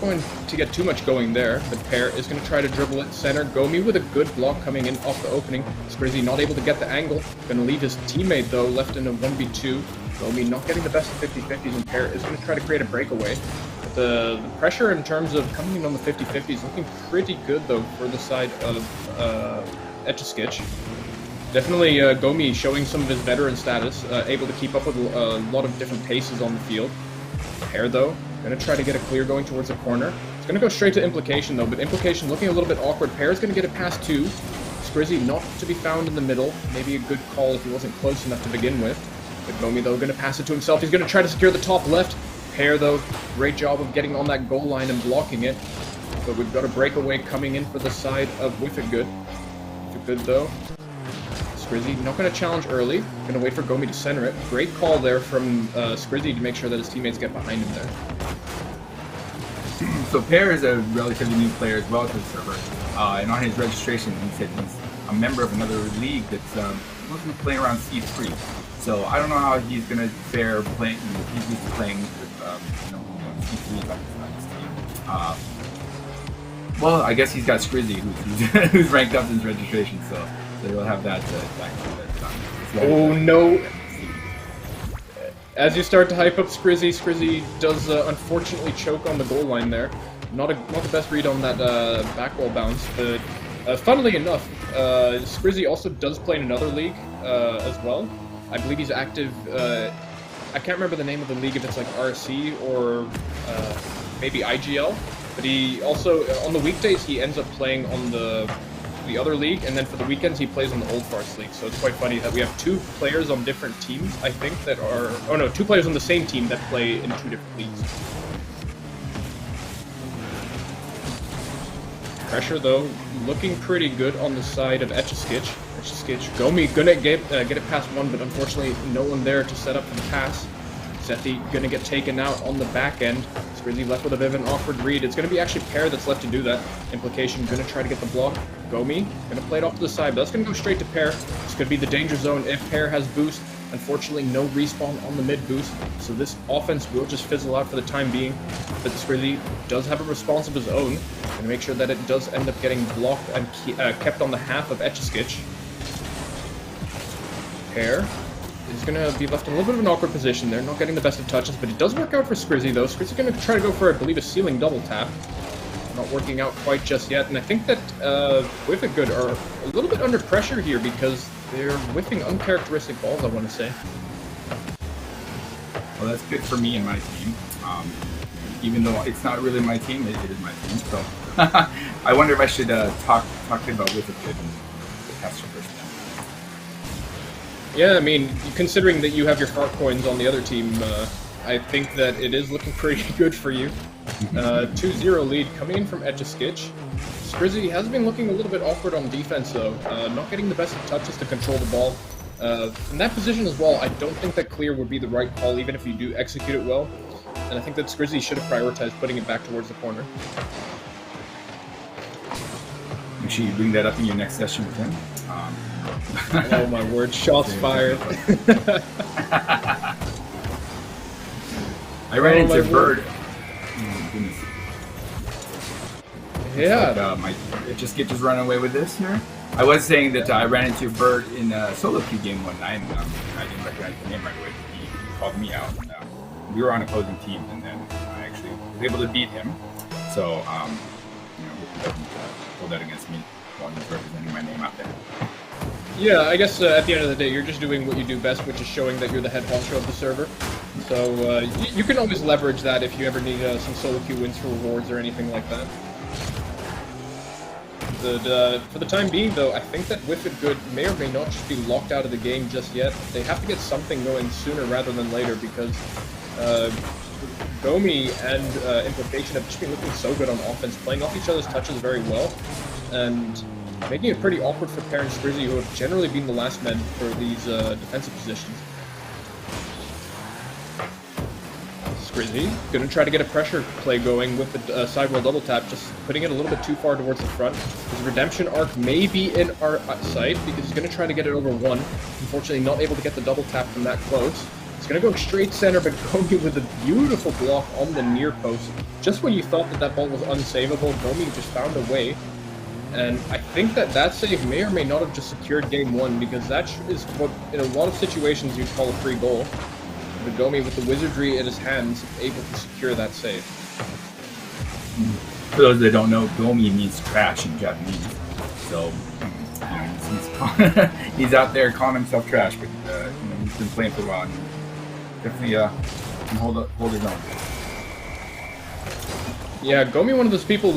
Speaker 1: going to get too much going there, but Pear is going to try to dribble it center. Gomi with a good block coming in off the opening. Scrizzy not able to get the angle. Going to leave his teammate, though, left in a 1v2. Gomi not getting the best of 50-50s, and Pear is going to try to create a breakaway. The pressure in terms of coming in on the 50-50s is looking pretty good, though, for the side of Etch-a-Skitch. Definitely Gomi showing some of his veteran status, able to keep up with a lot of different paces on the field. Pear, though, going to try to get a clear going towards the corner. It's going to go straight to implication, though, but implication looking a little bit awkward. Pear's going to get it past two. Scrizzy not to be found in the middle. Maybe a good call if he wasn't close enough to begin with. But Gomi, though, going to pass it to himself. He's going to try to secure the top left. Pear, though, great job of getting on that goal line and blocking it. but we've got a breakaway coming in for the side of Whiff It Good. Whiff It Good though. Skrizzy not going to challenge early. Going to wait for Gomi to center it. Great call there from Skrizzy to make sure that his teammates get behind him there.
Speaker 2: So Pear is a relatively new player as well to the server, and on his registration he said he's a member of another league that's looking to play around C3. So I don't know how he's going to fare playing. He's used to playing with C3 on his team. Well, I guess he's got Skrizzy, who's ranked up in his registration, so he'll have that.
Speaker 1: Oh no! As you start to hype up Skrizzy, Skrizzy does unfortunately choke on the goal line there. Not the best read on that backball bounce, but funnily enough, Skrizzy also does play in another league as well. I believe he's active. I can't remember the name of the league, if it's like RC or maybe IGL. But he also, on the weekdays, he ends up playing on the other league, and then for the weekends he plays on the Old Farce League. So it's quite funny that we have two players on different teams, I think, that are... Oh no, two players on the same team that play in two different leagues. Pressure, though, looking pretty good on the side of Etch-a-Skitch. Etch-a-Skitch, Gomi gonna get it past one, but unfortunately no one there to set up for the pass. Zethi gonna get taken out on the back end. Skrizzy left with a bit of an awkward read. It's gonna be actually Pear that's left to do that. Implication gonna try to get the block. Gomi gonna play it off to the side, but that's gonna go straight to Pear. This could be the danger zone if Pear has boost. Unfortunately, no respawn on the mid boost, so this offense will just fizzle out for the time being. But Skrizzy does have a response of his own, and make sure that it does end up getting blocked and kept on the half of Etch-a-Skitch. Pear is going to be left in a little bit of an awkward position there, not getting the best of touches, but it does work out for Skrizzy though. Skrizzy going to try to go for, I believe, a ceiling double tap. Not working out quite just yet, and I think that Whiff It Good are a little bit under pressure here because they're whiffing uncharacteristic balls, I want to say.
Speaker 2: Well, that's good for me and my team. Even though it's not really my team, it is my team. So I wonder if I should talk about Whiff It Good and pass your first.
Speaker 1: Yeah, I mean, considering that you have your fart coins on the other team, I think that it is looking pretty good for you. 2-0 lead coming in from Etch-a-Skitch. Skrizzy has been looking a little bit awkward on defense though, not getting the best of touches to control the ball. In that position as well, I don't think that clear would be the right call even if you do execute it well. And I think that Skrizzy should have prioritized putting it back towards the corner.
Speaker 2: Make sure you bring that up in your next session with him.
Speaker 1: Oh my word, shots fired.
Speaker 2: I ran into Bird.
Speaker 1: Yeah.
Speaker 2: Like, Etch-a-Skitch is running away with this here. I was saying that I ran into Bird in a solo queue game one night, and I didn't recognize the name right away. He called me out. And, we were on opposing teams, and then I actually was able to beat him. So, he doesn't hold that against me while he's representing my name out there.
Speaker 1: Yeah, I guess at the end of the day, you're just doing what you do best, which is showing that you're the head honcho of the server. So you can always leverage that if you ever need some solo queue wins for rewards or anything like that. But for the time being, though, I think that Whiff It Good may or may not just be locked out of the game just yet. They have to get something going sooner rather than later because Gomi and Implication have just been looking so good on offense, playing off each other's touches very well, and making it pretty awkward for Pear and Skrizzy, who have generally been the last men for these defensive positions. Skrizzy gonna try to get a pressure play going with the sidewall double tap, just putting it a little bit too far towards the front. His redemption arc may be in our sight because he's gonna try to get it over one. Unfortunately, not able to get the double tap from that close. He's gonna go straight center, but Gomi with a beautiful block on the near post. Just when you thought that that ball was unsavable, Gomi just found a way. And I think that that save may or may not have just secured game one, because that is what, in a lot of situations, you'd call a free goal. But Gomi, with the wizardry in his hands, able to secure that save.
Speaker 2: For those that don't know, Gomi means trash in Japanese. So, he's out there calling himself trash, but he's been playing for a while. And definitely can hold his own.
Speaker 1: Yeah, Gomi, one of those people,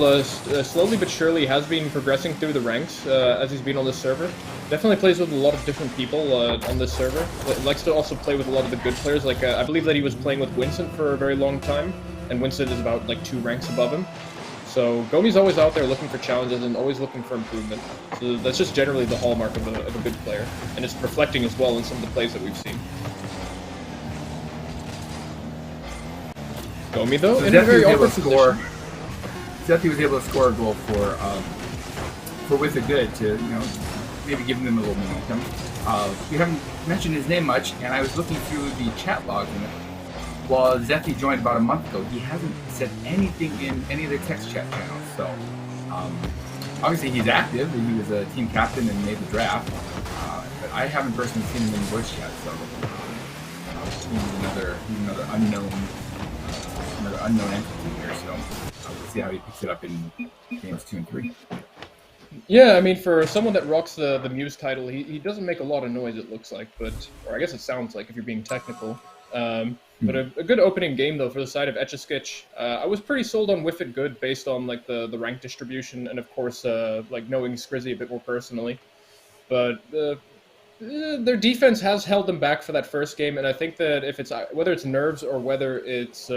Speaker 1: slowly but surely has been progressing through the ranks as he's been on this server. Definitely plays with a lot of different people on this server. Likes to also play with a lot of the good players. Like I believe that he was playing with Winston for a very long time, and Winston is about like 2 ranks above him. So Gomi's always out there looking for challenges and always looking for improvement. So that's just generally the hallmark of a good player, and it's reflecting as well in some of the plays that we've seen. Gomi though,
Speaker 2: So
Speaker 1: in a very awkward
Speaker 2: score.
Speaker 1: position.
Speaker 2: Zephy was able to score a goal for With a Good to maybe give them a little momentum. We haven't mentioned his name much, and I was looking through the chat logs, and while Zephy joined about a month ago, he hasn't said anything in any of the text chat channels. So obviously he's active. He was a team captain and made the draft, but I haven't personally seen him in voice chat. So he's another unknown entity here. So we'll see how he picks it up in games 2 and 3.
Speaker 1: Yeah, I mean, for someone that rocks the Muse title, he doesn't make a lot of noise, it looks like, or I guess it sounds like if you're being technical. But a good opening game, though, for the side of Etch-a-Skitch. I was pretty sold on Whiff It Good based on like the rank distribution and, of course, like knowing Skrizzy a bit more personally. But their defense has held them back for that first game, and I think that if it's whether it's nerves or whether it's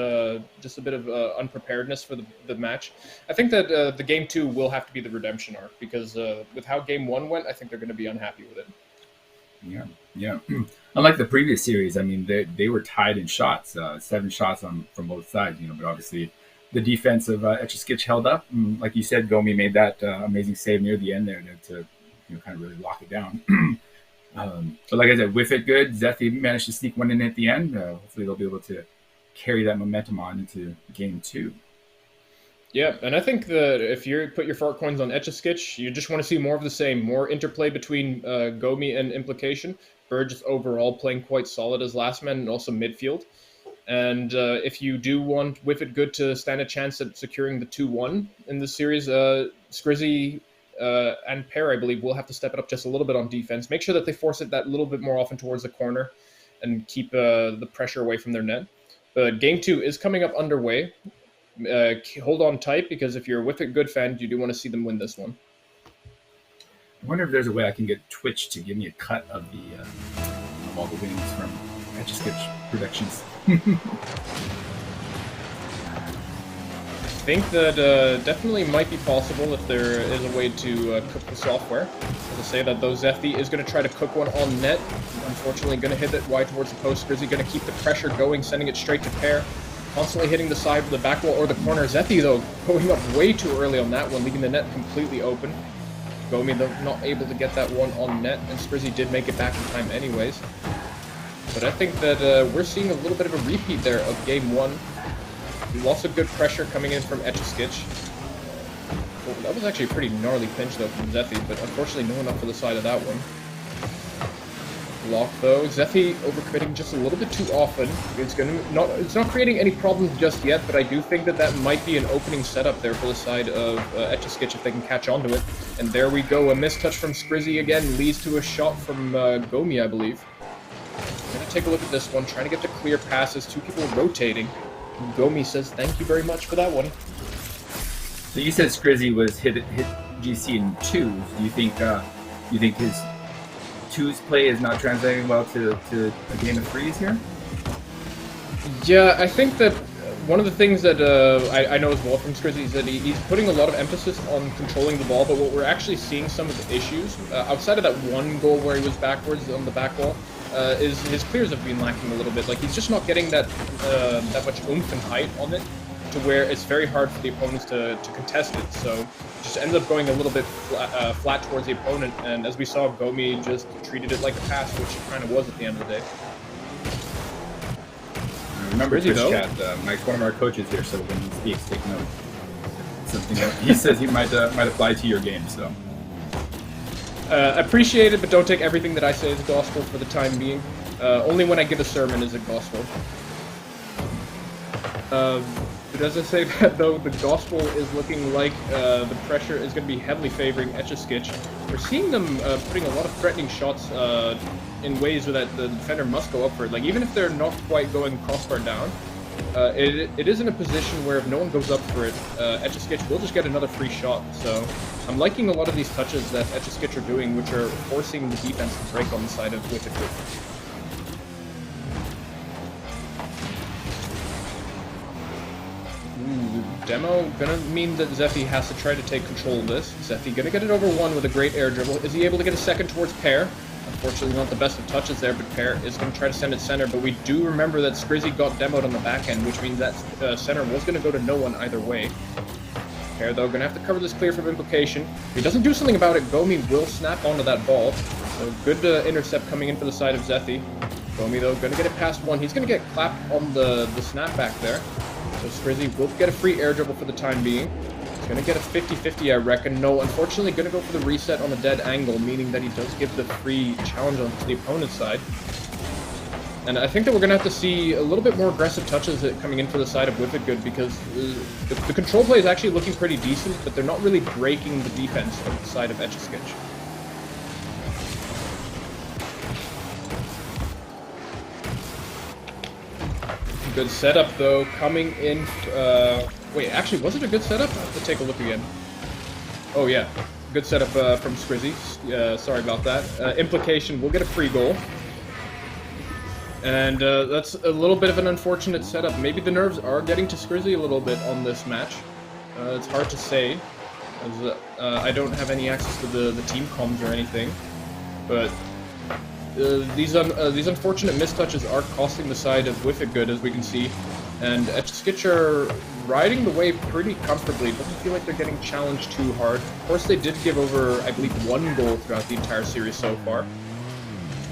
Speaker 1: just a bit of unpreparedness for the match, I think that the game 2 will have to be the redemption arc, because with how game 1 went, I think they're going to be unhappy with it.
Speaker 2: Yeah. Unlike the previous series, I mean, they were tied in shots, 7 shots from both sides. But obviously the defense of Etch-a-Skitch held up. Like you said, Gomi made that amazing save near the end there to kind of really lock it down. But like I said, Whiff It Good, Zephy managed to sneak one in at the end. Hopefully they'll be able to carry that momentum on into game 2.
Speaker 1: Yeah, and I think that if you put your fart coins on Etch-a-Skitch, you just want to see more of the same, more interplay between Gomi and Implication. Bird just overall playing quite solid as last man and also midfield. And if you do want Whiff It Good to stand a chance at securing the 2-1 in this series, Skrizzy and Pear, I believe, will have to step it up just a little bit on defense. Make sure that they force it that little bit more often towards the corner and keep the pressure away from their net. But game 2 is coming up underway. Hold on tight, because if you're a Whiff It Good fan, you do want to see them win this one.
Speaker 2: I wonder if there's a way I can get Twitch to give me a cut of all the winnings from Etch-a-Skitch Productions.
Speaker 1: I think that definitely might be possible if there is a way to cook the software. To say that though, Zephy is going to try to cook one on net. Unfortunately, going to hit it wide towards the post. Skrizzy going to keep the pressure going, sending it straight to Pear. Constantly hitting the side, the back wall, or the corner. Zephy, though, going up way too early on that one, leaving the net completely open. Gomi, though, not able to get that one on net, and Skrizzy did make it back in time anyways. But I think that we're seeing a little bit of a repeat there of game 1. Lots of good pressure coming in from Etch-a-Skitch. Well, that was actually a pretty gnarly pinch, though, from Zephy, but unfortunately no one up for the side of that one. Block though, Zephy overcommitting just a little bit too often. It's not creating any problems just yet, but I do think that might be an opening setup there for the side of Etch-a-Skitch if they can catch on to it. And there we go, a mistouch from Skrizzy again leads to a shot from Gomi, I believe. I'm gonna take a look at this one, trying to get the clear passes, 2 people rotating. Gomi says thank you very much for that one.
Speaker 2: So you said Skrizzy was hit GC in 2s. Do you think his 2's play is not translating well to a game of 3s here?
Speaker 1: Yeah, I think that one of the things that I know as well from Skrizzy is that he's putting a lot of emphasis on controlling the ball, but what we're actually seeing some of the issues, outside of that one goal where he was backwards on the back wall, is his clears have been lacking a little bit. Like, he's just not getting that much oomph and height on it, to where it's very hard for the opponents to contest it. So just ended up going a little bit flat towards the opponent, and as we saw, Gomi just treated it like a pass, which it kind of was at the end of the day.
Speaker 2: Remember Twitch chat, Mike's one of our coaches here, so when he speaks, take note. Something that he says he might apply to your game, so.
Speaker 1: Appreciate it, but don't take everything that I say as gospel for the time being. Only when I give a sermon is it gospel. But as I say that, though, the gospel is looking like the pressure is going to be heavily favoring Etch-a-Skitch. We're seeing them putting a lot of threatening shots in ways that the defender must go up for it. Like, even if they're not quite going crossbar down, it is in a position where if no one goes up for it, Etch-a-Skitch will just get another free shot. So I'm liking a lot of these touches that Etch-a-Skitch are doing, which are forcing the defense to break on the side of Whiff It Good. demo gonna mean that Zeffy has to try to take control of this. Zeffy gonna get it over 1 with a great air dribble. Is he able to get a second towards Pear? Unfortunately, not the best of touches there, but Pear is going to try to send it center. But we do remember that Skrizzy got demoed on the back end, which means that center was going to go to no one either way. Pear, though, going to have to cover this clear from implication. If he doesn't do something about it, Gomi will snap onto that ball. So good intercept coming in for the side of Zeffy. Gomi, though, going to get it past 1. He's going to get clapped on the snapback there. So Skrizzy will get a free air dribble for the time being. He's going to get a 50-50, I reckon. No, unfortunately, going to go for the reset on the dead angle, meaning that he does give the free challenge on the opponent's side. And I think that we're going to have to see a little bit more aggressive touches coming in for the side of Whiff because the control play is actually looking pretty decent, but they're not really breaking the defense on the side of Etch-a-Skitch. Good setup, though, coming in. Wait, actually, was it a good setup? I have to take a look again. Oh, yeah. Good setup from Skrizzy. Sorry about that. Implication, we'll get a free goal. And that's a little bit of an unfortunate setup. Maybe the nerves are getting to Skrizzy a little bit on this match. It's hard to say, as I don't have any access to the team comms or anything. But these unfortunate mistouches are costing the side of Whiff good, as we can see. And Etch-a-Skitch are riding the wave pretty comfortably. It doesn't feel like they're getting challenged too hard. Of course, they did give over, I believe, 1 goal throughout the entire series so far.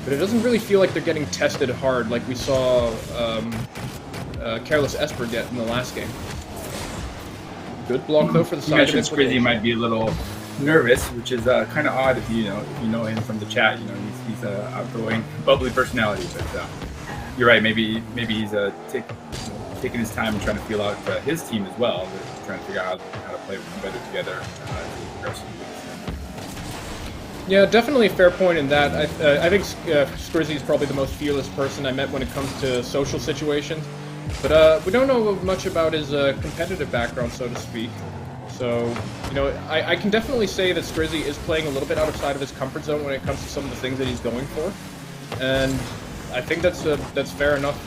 Speaker 1: But it doesn't really feel like they're getting tested hard like we saw Careless Esper get in the last game. Good block, though, for the side of
Speaker 2: Skrizzy might be a little nervous, which is kind of odd if you know him from the chat. You know, he's an outgoing, bubbly personality. But you're right. Maybe he's taking his time and trying to feel out his team as well. They're trying to figure out how to play better together.
Speaker 1: Yeah, definitely a fair point in that. I think Skrizzy is probably the most fearless person I met when it comes to social situations. But we don't know much about his competitive background, so to speak. So, you know, I can definitely say that Skrizzy is playing a little bit outside of his comfort zone when it comes to some of the things that he's going for. And I think that's fair enough.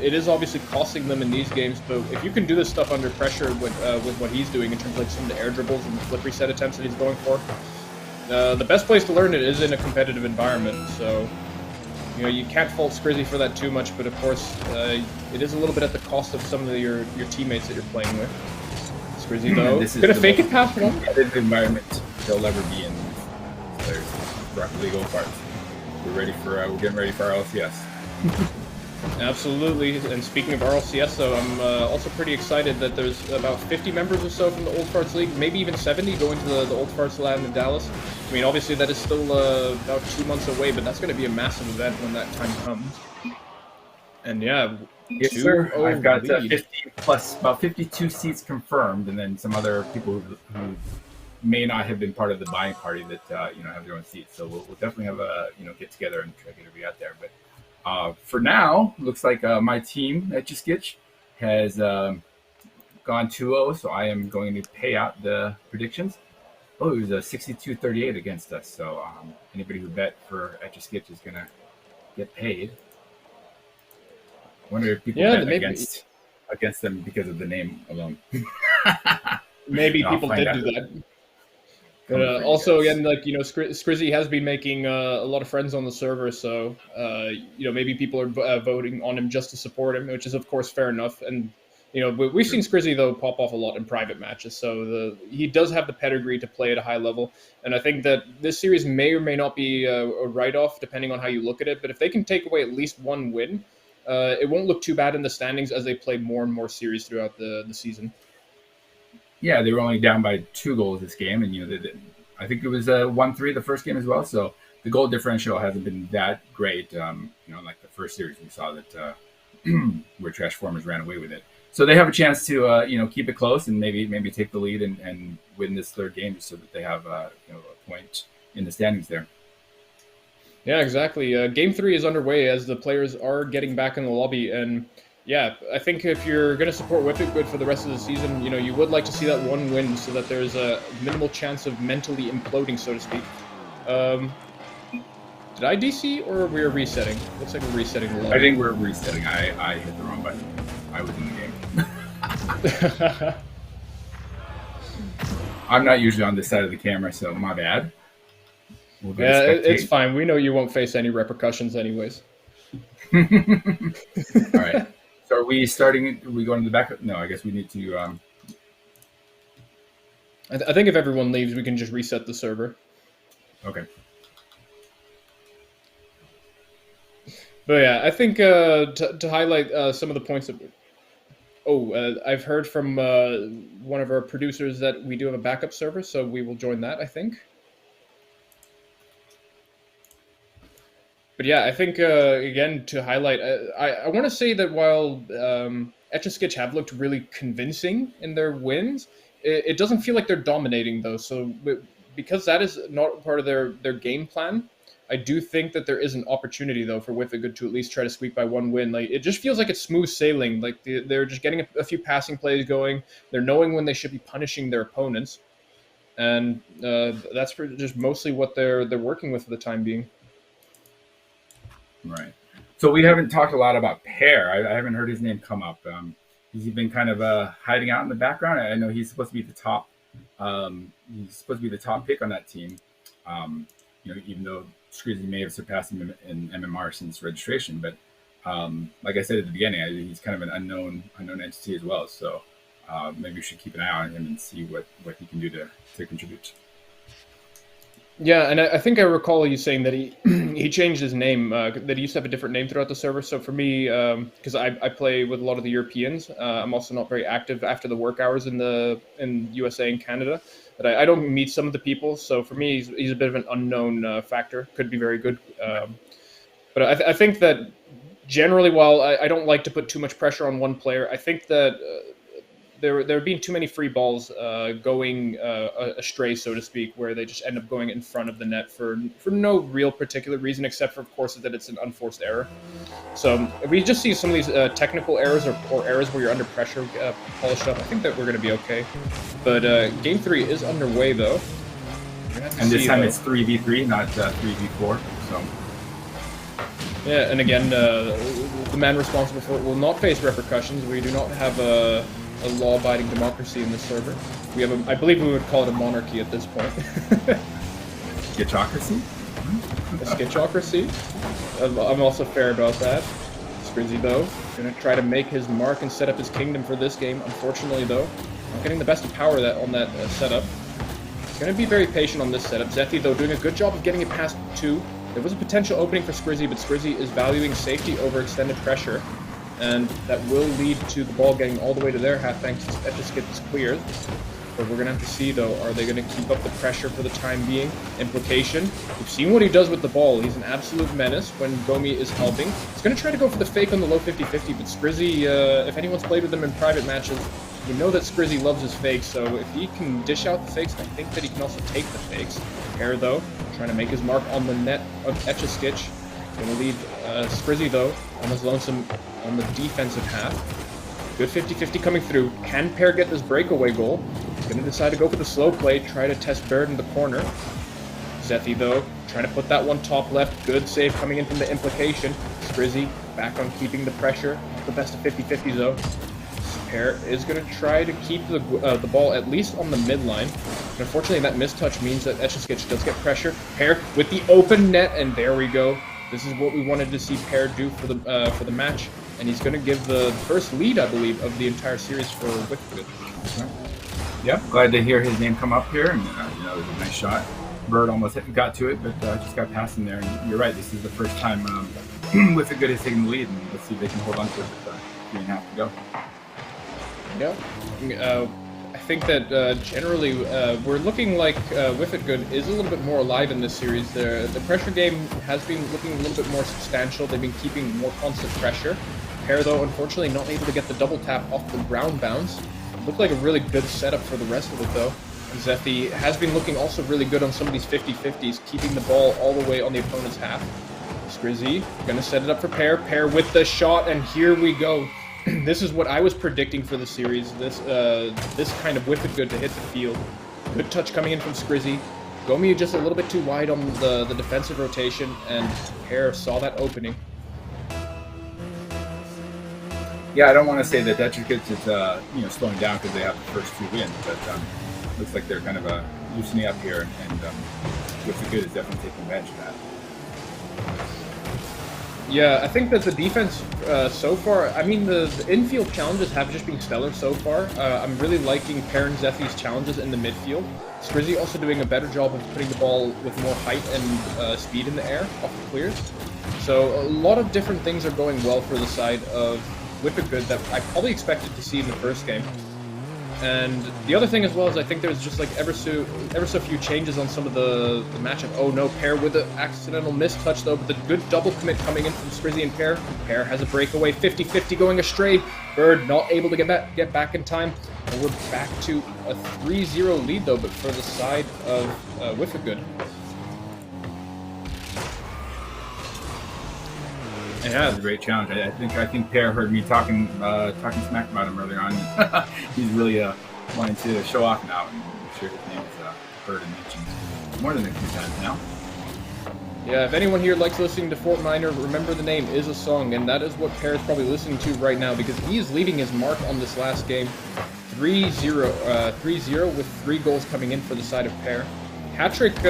Speaker 1: It is obviously costing them in these games, but if you can do this stuff under pressure with what he's doing in terms of like some of the air dribbles and the flip reset attempts that he's going for, the best place to learn it is in a competitive environment. So, you know, you can't fault Skrizzy for that too much, but of course, it is a little bit at the cost of some of your teammates that you're playing with. Skrizzy, though, gonna fake it past 1.
Speaker 2: Competitive environment they'll ever be in. Players, Rocket League Gold parts. We're getting ready for our LCS.
Speaker 1: Absolutely. And speaking of RLCS, though, I'm also pretty excited that there's about 50 members or so from the Old Farts League, maybe even 70 going to the Old Farts Lab in Dallas. I mean, obviously that is still about 2 months away, but that's going to be a massive event when that time comes. And yeah,
Speaker 2: yes, sir. I've got 50 plus about 52 seats confirmed, and then some other people who may not have been part of the buying party that have their own seats. So we'll definitely have a get together and try to get everybody out there. But for now, looks like my team Etch-a-Skitch has gone 2-0, so I am going to pay out the predictions. Oh, it was a 62-38 against us. So anybody who bet for Etch-a-Skitch is going to get paid. I wonder if people bet against them because of the name alone.
Speaker 1: Maybe people did do that. But also, again, like, Skrizzy has been making a lot of friends on the server, so, maybe people are voting on him just to support him, which is, of course, fair enough. And, we've seen Skrizzy, though, pop off a lot in private matches, so he does have the pedigree to play at a high level. And I think that this series may or may not be a write-off, depending on how you look at it. But if they can take away at least 1 win, it won't look too bad in the standings as they play more and more series throughout the season.
Speaker 2: Yeah, they were only down by 2 goals this game, and I think it was 1-3 the first game as well. So the goal differential hasn't been that great. Like the first series we saw that where Trashformers ran away with it. So they have a chance to keep it close and maybe take the lead and win this 3rd game so that they have a point in the standings there.
Speaker 1: Yeah, exactly. Game 3 is underway as the players are getting back in the lobby, and yeah, I think if you're going to support Whiff good for the rest of the season, you would like to see that 1 win so that there's a minimal chance of mentally imploding, so to speak. Did I DC or we're resetting? Looks like we're resetting the lobby.
Speaker 2: I think we're resetting. I hit the wrong button. I was in the game. I'm not usually on this side of the camera, so my bad. We'll
Speaker 1: Yeah, it's fine. We know you won't face any repercussions anyways.
Speaker 2: All right. So are we starting? Are we going to the back? No, I guess we need to.
Speaker 1: I think if everyone leaves, we can just reset the server.
Speaker 2: Okay.
Speaker 1: But yeah, I think to highlight some of the points that... I've heard from one of our producers that we do have a backup server, so we will join that, I think. But yeah, I think, again, to highlight, I want to say that while Etch-a-Skitch have looked really convincing in their wins, it doesn't feel like they're dominating, though. So because that is not part of their game plan, I do think that there is an opportunity, though, for Whiff to at least try to squeak by one win. Like, it just feels like it's smooth sailing. Like, they're just getting a few passing plays going. They're knowing when they should be punishing their opponents. And that's just mostly what they're working with for the time being.
Speaker 2: Right. So we haven't talked a lot about Pear. I haven't heard his name come up. He's been kind of hiding out in the background. I know he's supposed to be the top. He's supposed to be the top pick on that team. Even though Scrizzy may have surpassed him in MMR since registration, but like I said at the beginning, he's kind of an unknown entity as well. So maybe we should keep an eye on him and see what he can do to contribute.
Speaker 1: Yeah, and I think I recall you saying that he changed his name, that he used to have a different name throughout the server. So for me, because I play with a lot of the Europeans, I'm also not very active after the work hours in USA and Canada. But I don't meet some of the people, so for me, he's a bit of an unknown factor. Could be very good. But I think that generally, while I don't like to put too much pressure on one player, I think that there have been too many free balls going astray, so to speak, where they just end up going in front of the net for no real particular reason, except for, of course, that it's an unforced error. So if we just see some of these technical errors or errors where you're under pressure polished up, I think that we're going to be okay. But Game 3 is underway, though.
Speaker 2: And this time it's 3v3, not 3v4. So.
Speaker 1: Yeah, and again, the man responsible for it will not face repercussions. We do not have a law-abiding democracy in this server. We have I believe we would call it a monarchy at this point.
Speaker 2: Skitchocracy?
Speaker 1: A skitchocracy? I'm also fair about that. Scrizzy, though, gonna try to make his mark and set up his kingdom for this game. Unfortunately, though, not getting the best of power on that setup. Gonna be very patient on this setup. Zethy, though, doing a good job of getting it past 2. There was a potential opening for Scrizzy, but Scrizzy is valuing safety over extended pressure. And that will lead to the ball getting all the way to their half thanks to Etch-a-Skitch cleared. But we're going to have to see, though, are they going to keep up the pressure for the time being? Implication. We've seen what he does with the ball. He's an absolute menace when Gomi is helping. He's going to try to go for the fake on the low 50-50, but Scrizzy, if anyone's played with him in private matches, you know that Scrizzy loves his fakes, so if he can dish out the fakes, I think that he can also take the fakes. Pear, though, trying to make his mark on the net of Etch-a-Skitch. Going to leave Scrizzy, though, almost lonesome on the defensive half. Good 50-50 coming through. Can Pear get this breakaway goal? He's going to decide to go for the slow play, try to test Baird in the corner. Zethy, though, trying to put that one top left. Good save coming in from the implication. Scrizzy back on keeping the pressure. Not the best of 50-50s, though. Pear is going to try to keep the ball at least on the midline. But unfortunately, that mistouch means that Etch-a-Skitch does get pressure. Pear with the open net, and there we go. This is what we wanted to see Pear do for the match, and he's going to give the first lead, I believe, of the entire series for Whiff.
Speaker 2: Yep, glad to hear his name come up here, and it was a nice shot. Bird almost got to it, but just got past him there. And you're right, this is the first time Whiff is taking the lead, and let's see if they can hold on to it with 3.5 to go.
Speaker 1: Yeah, I think that generally we're looking like Whiff is a little bit more alive in this series. The pressure game has been looking a little bit more substantial. They've been keeping more constant pressure. Pear, though, unfortunately not able to get the double tap off the ground bounce. Looked like a really good setup for the rest of it, though. Zethy has been looking also really good on some of these 50-50s, keeping the ball all the way on the opponent's half. Scrizzy gonna set it up for Pear. Pear with the shot, and here we go. This is what I was predicting for the series. This kind of Whiff to hit the field. Good touch coming in from Scrizzy. Gomi just a little bit too wide on the defensive rotation, and Pear saw that opening.
Speaker 2: Yeah, I don't want to say that Etch-a-Skitch is slowing down because they have the first 2 wins, but looks like they're kind of loosening up here, and Whiff the Good is definitely taking advantage of that.
Speaker 1: Yeah, I think that the defense so far, I mean, the infield challenges have just been stellar so far. I'm really liking Pear and Zeffy's challenges in the midfield. Skrizzy also doing a better job of putting the ball with more height and speed in the air off the clears. So a lot of different things are going well for the side of Whiff It Good that I probably expected to see in the first game. And the other thing as well is I think there's just like ever so few changes on some of the matchup. Oh no, Pear with an accidental mistouch though, but the good double commit coming in from Skrizzy and Pear. Pear has a breakaway, 50-50 going astray. Bird not able to get back in time. And we're back to a 3-0 lead though, but for the side of Whiff It Good.
Speaker 2: Yeah, that was a great challenge. I think Pear heard me talking smack about him earlier on. He's really wanting to show off now, and I'm sure his name is heard and mentioned more than a few times now.
Speaker 1: Yeah, if anyone here likes listening to Fort Minor, remember the name is a song, and that is what Pear is probably listening to right now because he is leading his mark on this last game, 3-0 with 3 goals coming in for the side of Pear. Hat-trick,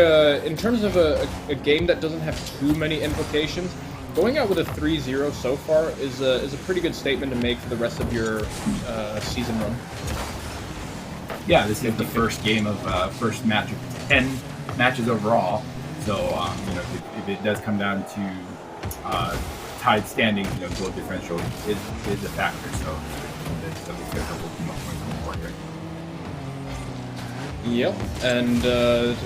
Speaker 1: in terms of a game that doesn't have too many implications, going out with a 3-0 so far is a pretty good statement to make for the rest of your season run.
Speaker 2: Yeah, this is the first game of first match of 10 matches overall. So if it does come down to tied standings, goal differential is a factor. So it's a couple of points on the board here.
Speaker 1: Yep, and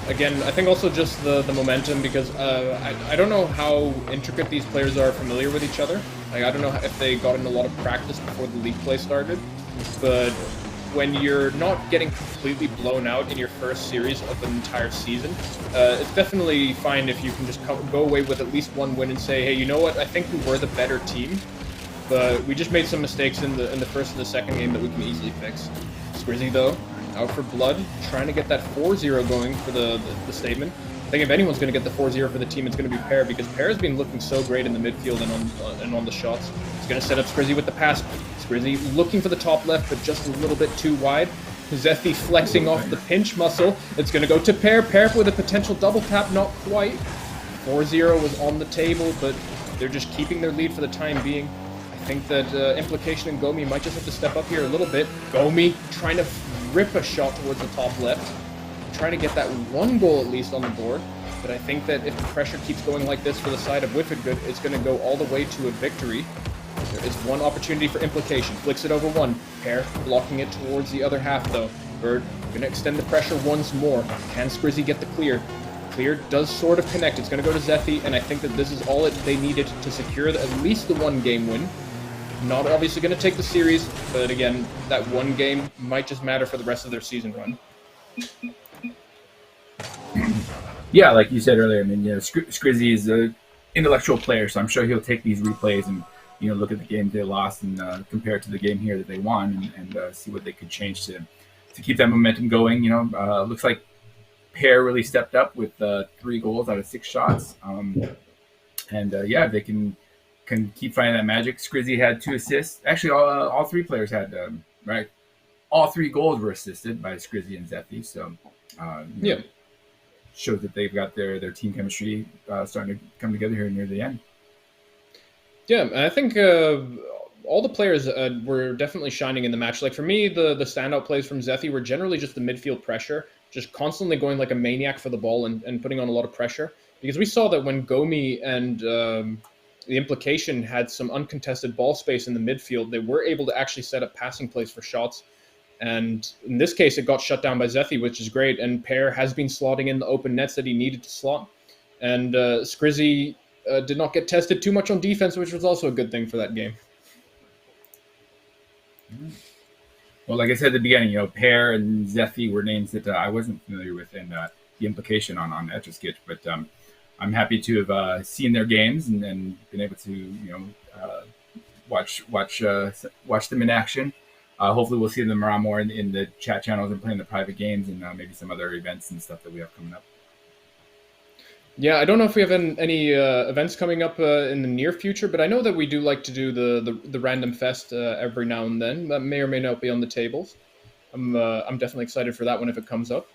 Speaker 1: again, I think also just the momentum because I don't know how intricate these players are familiar with each other. Like, I don't know if they got in a lot of practice before the league play started, but when you're not getting completely blown out in your first series of an entire season, it's definitely fine if you can just go away with at least one win and say, hey, you know what, I think we were the better team, but we just made some mistakes in the first and the second game that we can easily fix. Skrizzy, though, out for blood, trying to get that 4-0 going for the statement. I think if anyone's going to get the 4-0 for the team, it's going to be Pear, because Pear has been looking so great in the midfield and on the shots. He's going to set up Skrizzy with the pass. Skrizzy looking for the top left, but just a little bit too wide. Zeffy flexing off the pinch muscle. It's going to go to Pear. Pear with a potential double tap, not quite. 4-0 was on the table, but they're just keeping their lead for the time being. I think that Implication and Gomi might just have to step up here a little bit. Gomi trying to rip a shot towards the top left, trying to get that one goal at least on the board. But I think that if the pressure keeps going like this for the side of Whiff It Good, it's going to go all the way to a victory. There is one opportunity for Implication. Flicks it over one. Pear blocking it towards the other half though. Bird going to extend the pressure once more. Can Skrizzy get the clear? Clear does sort of connect. It's going to go to Zeffy, and I think that this is all they needed to secure at least the one game win. Not obviously going to take the series, but again, that one game might just matter for the rest of their season run.
Speaker 2: Yeah, like you said earlier, I mean, Skrizzy is an intellectual player, so I'm sure he'll take these replays and look at the game they lost and compare it to the game here that they won and see what they could change to keep that momentum going. Looks like Pear really stepped up with 3 goals out of 6 shots, if they can keep finding that magic. Skrizzy had 2 assists. Actually, all 3 players had all 3 goals were assisted by Skrizzy and Zeffy. So shows that they've got their team chemistry starting to come together here near the end.
Speaker 1: Yeah, I think all the players were definitely shining in the match. Like for me, the standout plays from Zeffy were generally just the midfield pressure, just constantly going like a maniac for the ball and putting on a lot of pressure. Because we saw that when Gomi and the Implication had some uncontested ball space in the midfield, they were able to actually set up passing plays for shots. And in this case, it got shut down by Zeffy, which is great. And Pear has been slotting in the open nets that he needed to slot. And Skrizzy did not get tested too much on defense, which was also a good thing for that game.
Speaker 2: Well, like I said at the beginning, Pear and Zeffy were names that I wasn't familiar with, and the Implication on Etch-a-Skitch, but I'm happy to have seen their games and been able to watch them in action. Hopefully we'll see them around more in the chat channels and playing the private games and maybe some other events and stuff that we have coming up.
Speaker 1: Yeah, I don't know if we have any events coming up in the near future, but I know that we do like to do the Random Fest every now and then. That may or may not be on the tables. I'm definitely excited for that one if it comes up.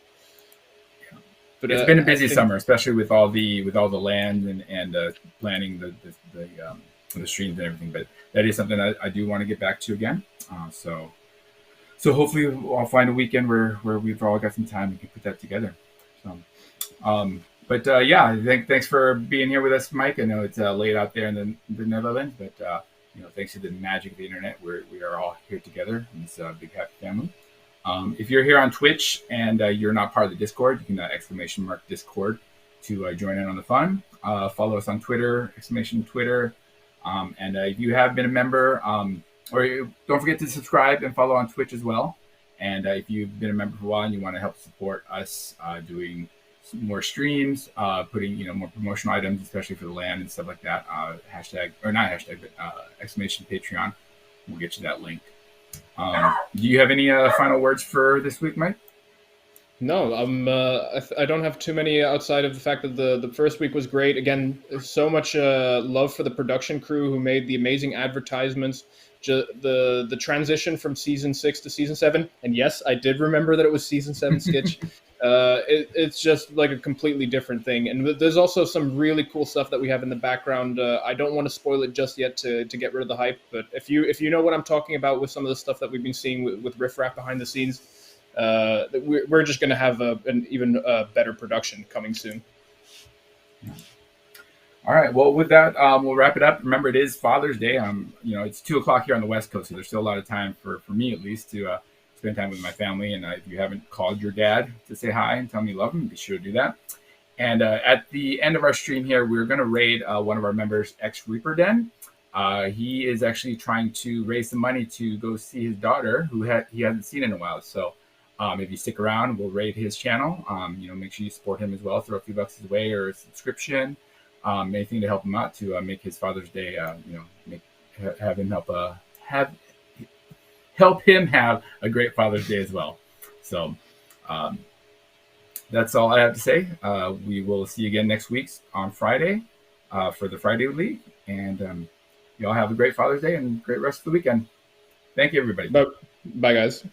Speaker 1: But
Speaker 2: it's been a busy summer, especially with all the land and planning the streams and everything. But that is something I do want to get back to again. So hopefully I'll find a weekend where we've all got some time and can put that together. So, yeah, thanks for being here with us, Mike. I know it's late out there in the Netherlands, but thanks to the magic of the internet, we are all here together in this big happy family. If you're here on Twitch and you're not part of the Discord, you can ! Discord to join in on the fun. Follow us on Twitter, !Twitter. And if you have been a member, or don't forget to subscribe and follow on Twitch as well. And if you've been a member for a while and you want to help support us doing more streams, putting more promotional items, especially for the land and stuff like that, Patreon. We'll get you that link. Do you have any final words for this week, Mike?
Speaker 1: No, I don't have too many outside of the fact that the first week was great. Again, so much love for the production crew who made the amazing advertisements. The transition from season 6 to season 7, and yes, I did remember that it was season 7 Skitch. It's just like a completely different thing, and there's also some really cool stuff that we have in the background. I don't want to spoil it just yet to get rid of the hype, but if you know what I'm talking about with some of the stuff that we've been seeing with Riff Raff behind the scenes, we're just going to have an even better production coming soon.
Speaker 2: All right. Well, with that, we'll wrap it up. Remember, it is Father's Day. It's 2:00 here on the West Coast, so there's still a lot of time for me, at least, to spend time with my family. And if you haven't called your dad to say hi and tell him you love him, be sure to do that. And at the end of our stream here, we're going to raid one of our members, X Reaper Den. He is actually trying to raise some money to go see his daughter, who he hasn't seen in a while. So if you stick around, we'll raid his channel. Make sure you support him as well. Throw a few bucks his way or a subscription. Anything to help him out to make his Father's Day, have him help him have a great Father's Day as well. So that's all I have to say. We will see you again next week on Friday for the Friday League, and you all have a great Father's Day and great rest of the weekend. Thank you, everybody.
Speaker 1: Bye, guys.